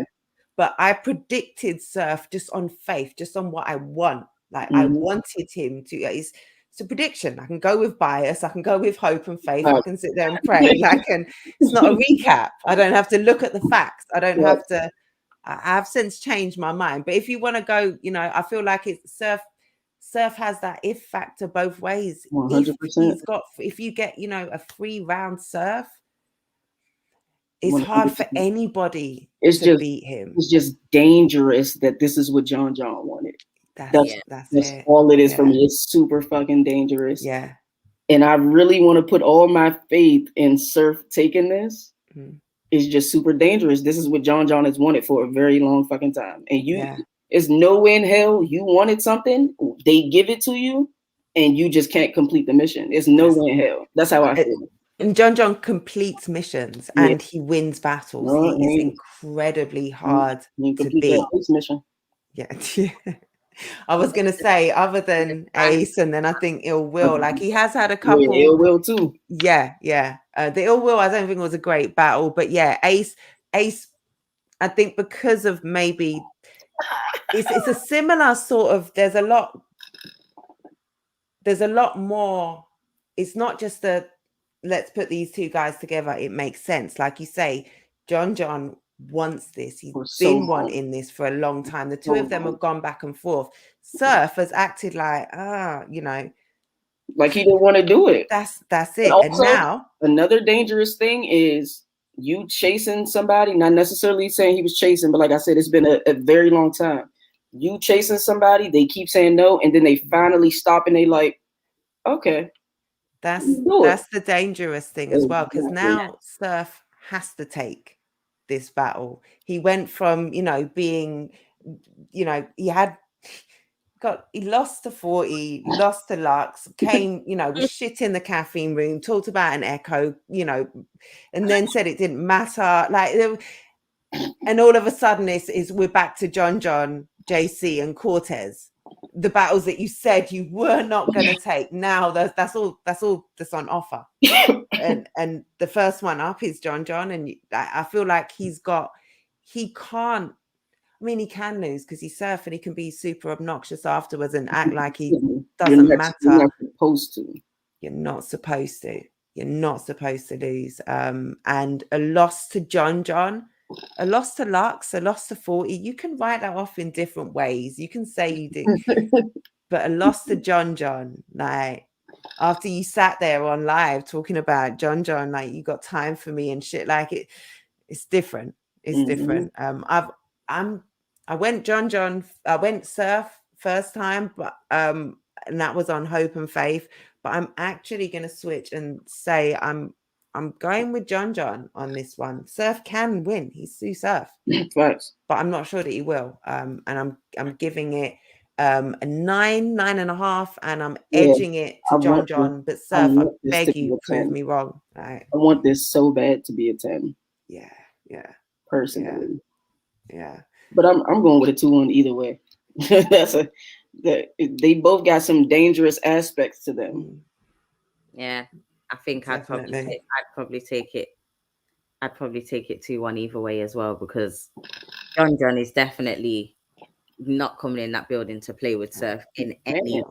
A: But I predicted Surf just on faith, just on what I want. Like I wanted him to. It's a prediction. I can go with bias. I can go with hope and faith. I can sit there and pray. It's not a recap. I don't have to look at the facts. I don't have to. I have since changed my mind. But if you want to go, I feel like it's Surf has that if factor both ways.
B: 100%.
A: If you get, a 3-round Surf, it's hard for
B: 100%.
A: anybody
B: It's
A: to
B: just
A: beat him.
B: It's just dangerous that this is what John wanted. That's all it is for me. It's super fucking dangerous.
A: Yeah.
B: And I really want to put all my faith in Surf taking this. It's just super dangerous. This is what John has wanted for a very long fucking time. And it's no way in hell you wanted something, they give it to you, and you just can't complete the mission. It's no way in hell. That's how I feel.
A: And John completes missions and he wins battles. He is incredibly hard to beat.
B: That Ace mission.
A: Yeah. I was gonna say, other than Ace, and then I think Ill Will, like he has had a couple.
B: Ill Will too.
A: Yeah. The Ill Will, I don't think was a great battle, but Ace, I think because of maybe it's a similar sort of. There's a lot more. It's not just let's put these two guys together. It makes sense, like you say. John wants this. He's been wanting this for a long time. The two of them have gone back and forth. Surf has acted like,
B: like he didn't want to do it.
A: That's it.
B: Also,
A: and now
B: another dangerous thing is you chasing somebody. Not necessarily saying he was chasing, but like I said, it's been a very long time. You chasing somebody, they keep saying no, and then they finally stop and they like, okay.
A: That's the dangerous thing as well, because now Surf has to take this battle. He went from, being, he lost to 40, lost to Lux, came, was shit in the caffeine room, talked about an echo, and then said it didn't matter. And all of a sudden we're back to John, JC and Cortez. The battles that you said you were not going to take. Now that's all that's on offer. and the first one up is John, and I feel like he can lose because he's Surf and he can be super obnoxious afterwards and act like he doesn't matter.
B: You're not supposed to.
A: You're not supposed to. You're not supposed to lose. And a loss to John, a loss to Lux, a loss to 40, you can write that off in different ways. You can say you did, but a loss to John, like after you sat there on live talking about John, like you got time for me and shit, like it's different. It's different. I went John, I went Surf first time, but and that was on Hope and Faith. But I'm actually going to switch and say I'm going with John on this one. Surf can win. He's Sue Surf.
B: Facts.
A: But I'm not sure that he will. And I'm giving it a 9.5, and I'm edging it to John. But Surf, I beg you, prove me wrong. Right.
B: I want this so bad to be a 10.
A: Yeah.
B: Personally.
A: Yeah.
B: But I'm going with a 2-1 either way. They both got some dangerous aspects to them.
E: Yeah, I think I'd probably take it 2-1 either way as well, because John is definitely not coming in that building to play with Surf in any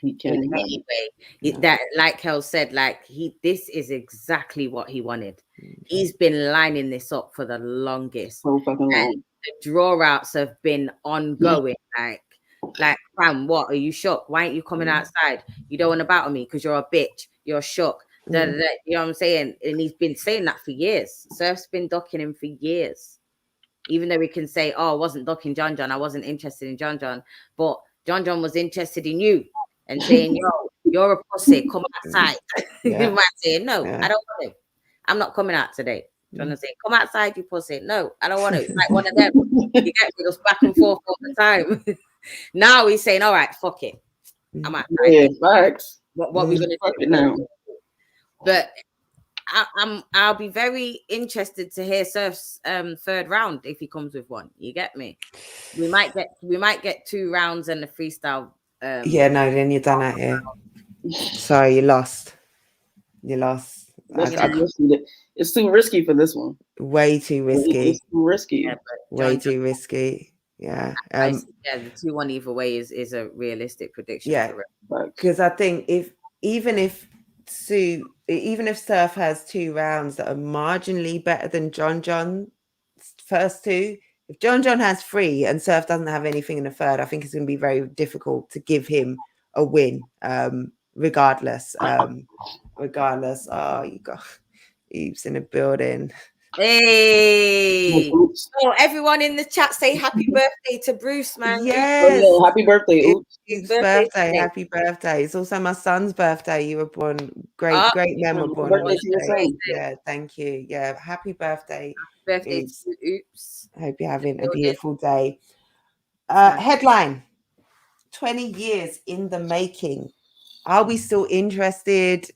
E: way. That, like Kel said, this is exactly what he wanted. He's been lining this up for the longest.
B: So fucking long.
E: And the draw outs have been ongoing. Like, fam, what? Are you shook? Why aren't you coming outside? You don't want to battle me because you're a bitch. You're shook. You know what I'm saying? And he's been saying that for years. Surf's been ducking him for years. Even though he can say, oh, I wasn't ducking John. I wasn't interested in John. But John was interested in you and saying, yo, you're a pussy. Come outside. You might say, no, I don't want to. I'm not coming out today. John say, come outside, you pussy. No, I don't want to. It's like one of them. You get me, just back and forth all the time. Now he's saying, all right, fuck it. I'm outside.
B: Yeah, facts.
E: What we gonna do
B: now?
E: But I'll be very interested to hear Surf's third round if he comes with one. You get me? We might get 2 rounds and a freestyle.
A: No, then you're done out here. Sorry, you lost.
B: It's too risky for this one.
A: Way too risky.
B: It's too risky.
E: Yeah,
A: way too risky. Yeah.
E: The 2-1 either way is a realistic prediction.
A: Yeah, because I think even if Surf has 2 rounds that are marginally better than John's first 2, if John has 3 and Surf doesn't have anything in the third, I think it's going to be very difficult to give him a win, regardless. Regardless. Oh, you got Eves in the building.
E: Hey, oh, everyone in the chat say happy birthday to Bruce, man.
A: Yes.
B: Oh, yeah, happy birthday. Oops.
A: His birthday. Happy birthday. It's also my son's birthday. You were born. Great men were born on this day. Yeah, thank you. Yeah, happy birthday.
E: Happy birthday to Oops.
A: I hope you're having a beautiful day. Headline: 20 years in the making. Are we still interested?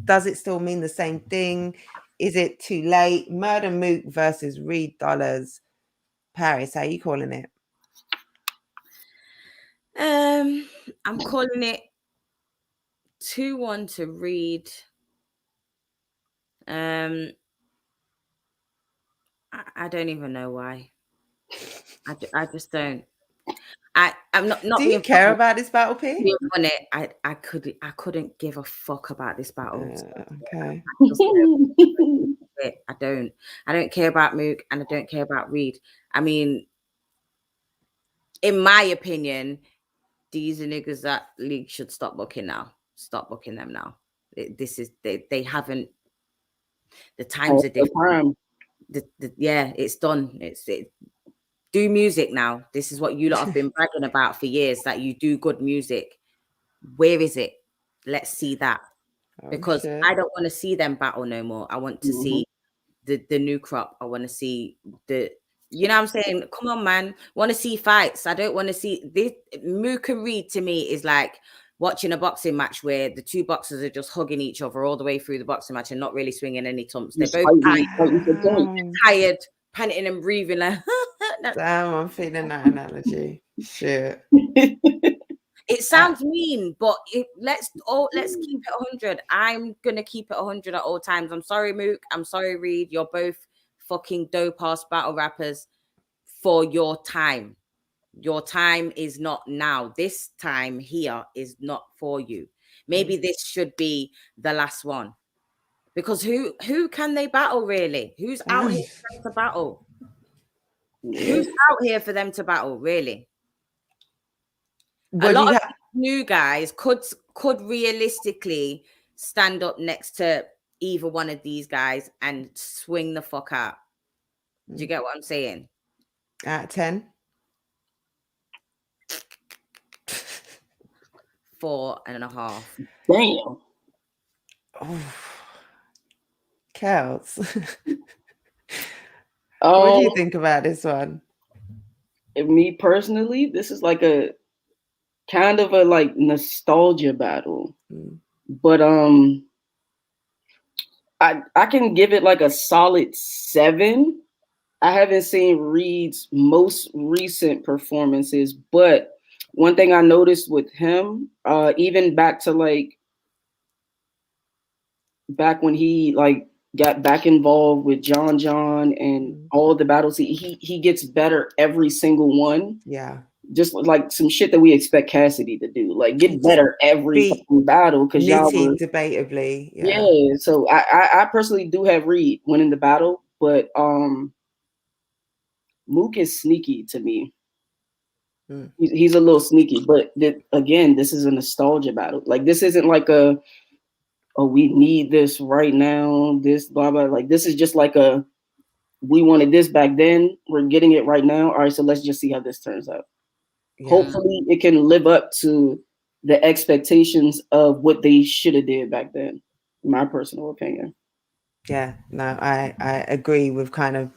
A: Does it still mean the same thing? Is it too late? Murder Mook versus Reed Dollars. Pariz, how are you calling it?
E: I'm calling it 2-1 to Reed. I don't even know why. I just don't. I'm not.
A: Do you care about this battle, P?
E: I couldn't give a fuck about this battle.
A: Okay.
E: I don't care about Mook and I don't care about Reed. I mean, in my opinion, these are niggas that league should stop booking now. Stop booking them now. They haven't. The times are different. Yeah, it's done. Do music now. This is what you lot have been bragging about for years, that you do good music. Where is it? Let's see that. Because I don't want to see them battle no more. I want to see the new crop. I want to see you know what I'm saying? Come on, man. Want to see fights. I don't want to see this. Mook and Reed to me is like watching a boxing match where the two boxers are just hugging each other all the way through the boxing match and not really swinging any thumps. They're both tired, panting and breathing like.
A: Damn, I'm feeling that analogy. Shit.
E: It sounds mean, but let's keep it 100. I'm gonna keep it 100 at all times. I'm sorry, Mook. I'm sorry, Reed. You're both fucking dope ass battle rappers for your time. Your time is not now. This time here is not for you. Maybe this should be the last one. Because who can they battle really? Who's out here for them to battle? Who's out here for them to battle, really? A lot of new guys could realistically stand up next to either one of these guys and swing the fuck out. Do you get what I'm saying?
A: Out of 10?
E: 4.5.
B: Damn.
A: Oh. Kelz. What do you think about this one?
B: Me personally, this is like a kind of a like nostalgia battle. But I can give it like a solid 7. I haven't seen Reed's most recent performances, but one thing I noticed with him, even back to like back when he like got back involved with John and all the battles, he gets better every single one.
A: Yeah.
B: Just like some shit that we expect Cassidy to do, like get better every battle because y'all were
A: debatably.
B: Yeah. So I personally do have Reed winning the battle, but Mook is sneaky to me. He's a little sneaky, but again, this is a nostalgia battle. Like this isn't like we need this right now, this blah blah. Like this is just like we wanted this back then, we're getting it right now. All right, so let's just see how this turns out. Yeah. Hopefully it can live up to the expectations of what they should have did back then, in my personal opinion.
A: Yeah, no, I agree with kind of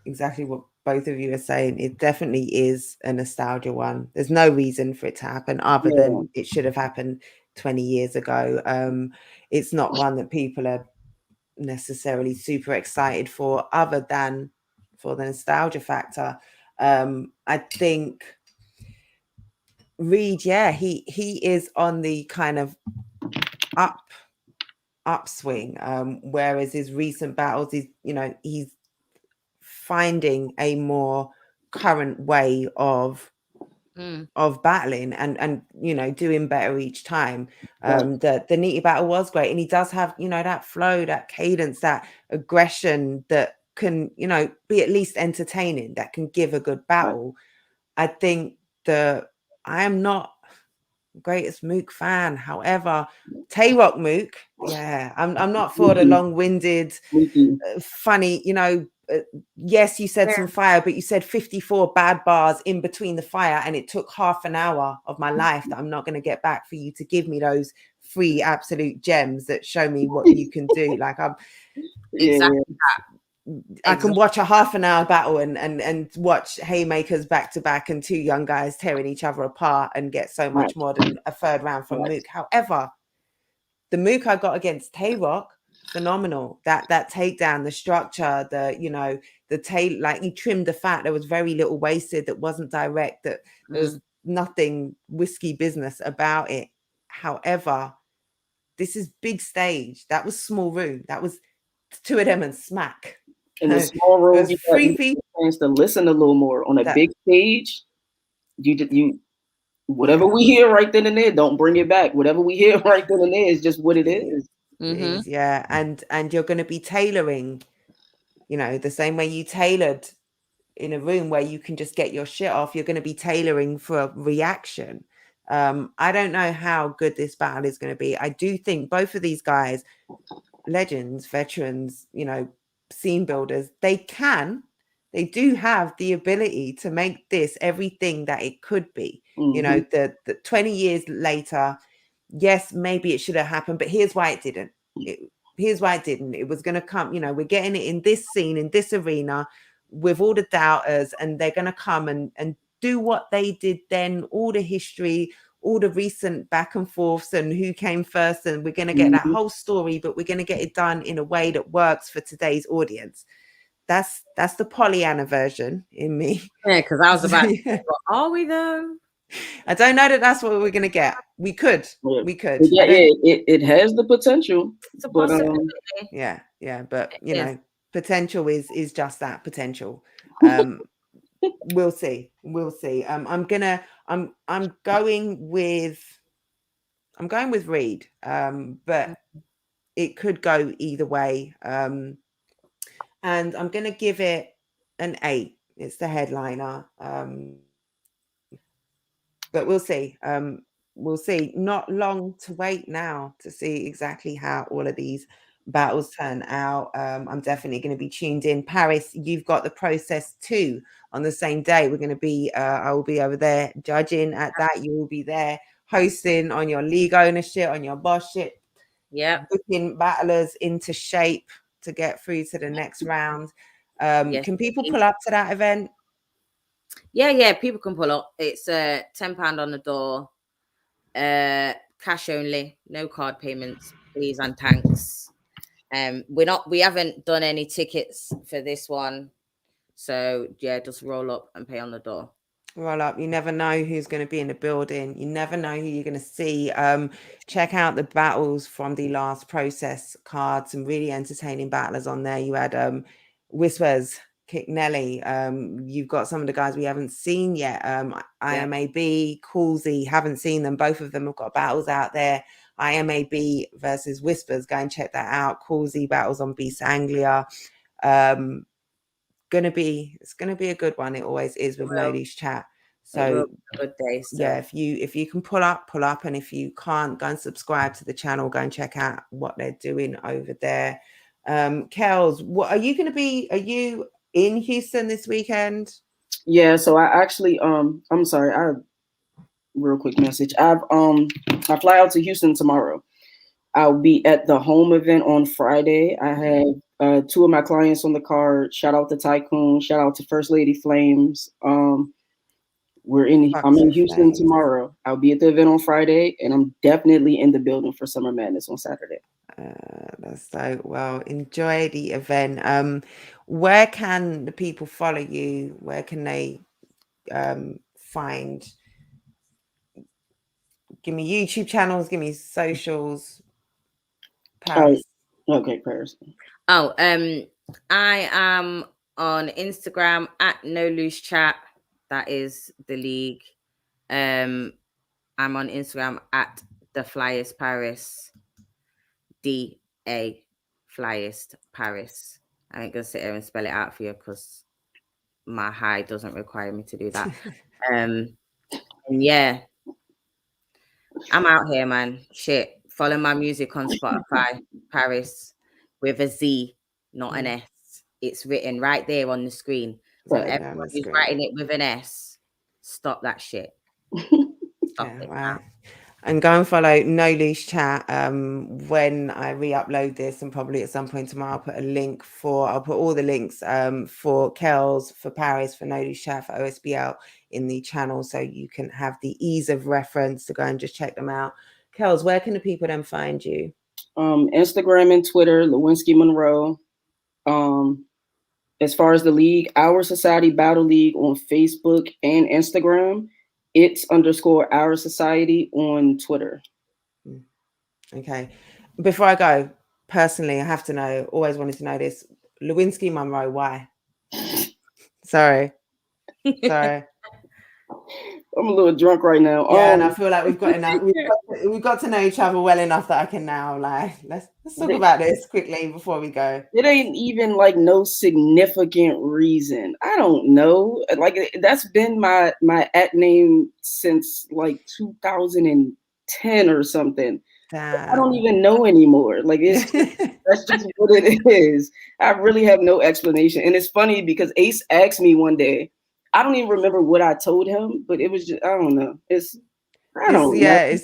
A: exactly what both of you are saying. It definitely is a nostalgia one. There's no reason for it to happen other than it should have happened 20 years ago. It's not one that people are necessarily super excited for other than for the nostalgia factor. I think Reed, he is on the kind of upswing, whereas his recent battles he's finding a more current way of battling and doing better each time. The Nitty battle was great, and he does have that flow, that cadence, that aggression that can, you know, be at least entertaining, that can give a good battle. I think I am not greatest Mook fan. However, Tay-Rock Mook, yeah, I'm not for the long-winded, funny, you know. Yes, you said some fire, but you said 54 bad bars in between the fire, and it took half an hour of my life that I'm not going to get back for you to give me those 3 absolute gems that show me what you can do. Like, I'm
E: exactly
A: I can watch a half an hour battle and watch haymakers back to back and 2 young guys tearing each other apart and get so much more than a third round from Mook. However, the Mook I got against Tay-Rock, phenomenal. That takedown, the structure, the, you know, the tail, like he trimmed the fat. There was very little wasted, that wasn't direct, that there was nothing whiskey business about it. However, this is big stage. That was small room. That was 2 of them and smack.
B: In the small room, you got
A: a
B: chance to listen a little more. On a big stage, you whatever we hear right then and there, don't bring it back. Whatever we hear right then and there is just what it is.
A: Yeah, and you're going to be tailoring, you know, the same way you tailored in a room where you can just get your shit off. You're going to be tailoring for a reaction. I don't know how good this battle is going to be. I do think both of these guys, legends, veterans, you know, scene builders, they do have the ability to make this everything that it could be. You know, the 20 years later, yes, maybe it should have happened, but here's why it didn't. Here's why it didn't. It was going to come, you know, we're getting it in this scene, in this arena, with all the doubters, and they're going to come and do what they did then, all the history, all the recent back and forths and who came first, and we're going to get that whole story, but we're going to get it done in a way that works for today's audience. That's the Pollyanna version in me.
E: Yeah, because I was about to say, well, are we though?
A: I don't know that that's what we're going to get. We could.
B: Yeah, it has the potential.
E: It's a possibility.
A: But you know, potential is just that, potential. We'll see. I'm going with Reed, but it could go either way. And I'm going to give it an 8. It's the headliner. But we'll see. We'll see. Not long to wait now to see exactly how all of these battles turn out. I'm definitely going to be tuned in. Pariz, you've got the process too on the same day. We're going to be, I will be over there judging at that. You will be there hosting on your league ownership, on your boss shit.
E: Yeah.
A: Putting battlers into shape to get through to the next round. Can people pull up to that event?
E: Yeah, people can pull up. It's £10 on the door. Cash only, no card payments, please and thanks. We haven't done any tickets for this one, so yeah, just roll up and pay on the door.
A: Roll up. You never know who's going to be in the building. You never know who you're going to see. Check out the battles from the last process card. Some really entertaining battlers on there. You had Whispers, Kick Nelly. You've got some of the guys we haven't seen yet. IMAB, Coolsey, haven't seen them. Both of them have got battles out there. IMAB versus Whispers. Go and check that out. Coolsey battles on Beast Anglia. It's gonna be a good one. It always is with No Loose Chat. So
E: good day.
A: Yeah, if you can pull up, and if you can't, go and subscribe to the channel. Go and check out what they're doing over there. Kelz, what are you going to be? Are you in Houston this weekend?
B: Yeah, so I actually I'm sorry, real quick message. I fly out to Houston tomorrow. I'll be at the home event on Friday. I have 2 of my clients on the card. Shout out to Tycoon. Shout out to First Lady Flames. I'm in Houston tomorrow. I'll be at the event on Friday, and I'm definitely in the building for Summer Madness on Saturday.
A: That's so well. Enjoy the event. Where can the people follow you? Where can they find? Give me YouTube channels. Give me socials.
B: Pariz. Okay, Pariz.
E: I am on Instagram at No Loose Chat. That is the league. I'm on Instagram at the Flyest Paris. DA Flyest Paris. I ain't gonna sit here and spell it out for you because my high doesn't require me to do that. And yeah, I'm out here, man. Shit. Follow my music on Spotify, Pariz, with a Z, not an S. It's written right there on the screen. So
B: Right.
E: everyone who's writing it with an S, stop that shit. Stop it.
A: Right. And go and follow No Leash Chat. When I re-upload this, and probably at some point tomorrow, I'll put all the links for Kelz, for Pariz, for No Leash Chat, for OSBL in the channel, so you can have the ease of reference to go and just check them out. Kelz, where can the people then find you?
B: Instagram and Twitter, Lewinsky Monroe. As far as the league, Our Society Battle League on Facebook and Instagram. It's _ Our Society on Twitter.
A: Okay. Before I go, personally, I have to know, always wanted to know this. Lewinsky Monroe, why? Sorry.
B: I'm a little drunk right now.
A: Yeah, and I feel like we've got enough. We've got to know each other well enough that I can now, like, let's talk about this quickly before we go.
B: It ain't even like no significant reason. I don't know. Like, that's been my at name since like 2010 or something.
A: Damn.
B: I don't even know anymore. Like, that's just what it is. I really have no explanation. And it's funny because Ace asked me one day. I don't even remember what I told him, but it was just, I don't know. It's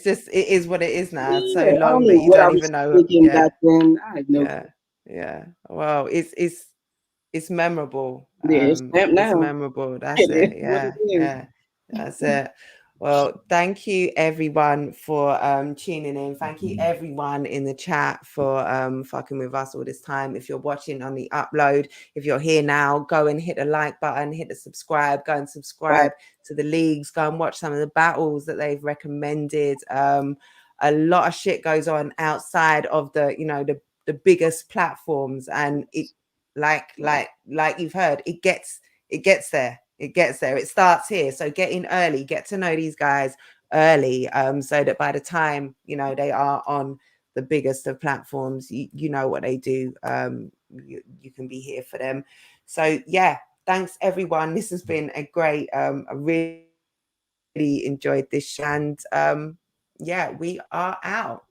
B: just,
A: it is what it is now. It's so
B: Yeah,
A: long that you don't even know.
B: Yeah. Back then, I had no clue.
A: Yeah. Well, it's memorable.
B: Yeah, it's
A: memorable. That's it. Yeah. That's it. Well, thank you everyone for tuning in. Thank you everyone in the chat for fucking with us all this time. If you're watching on the upload, if you're here now, go and hit the like button, hit the subscribe, go and subscribe to the leagues, go and watch some of the battles that they've recommended. A lot of shit goes on outside of the biggest platforms, and it like you've heard, it gets there. It starts here. So get in early, get to know these guys early, so that by the time they are on the biggest of platforms, you know what they do. You can be here for them. So yeah, thanks everyone. This has been a great I really enjoyed this, and yeah, we are out.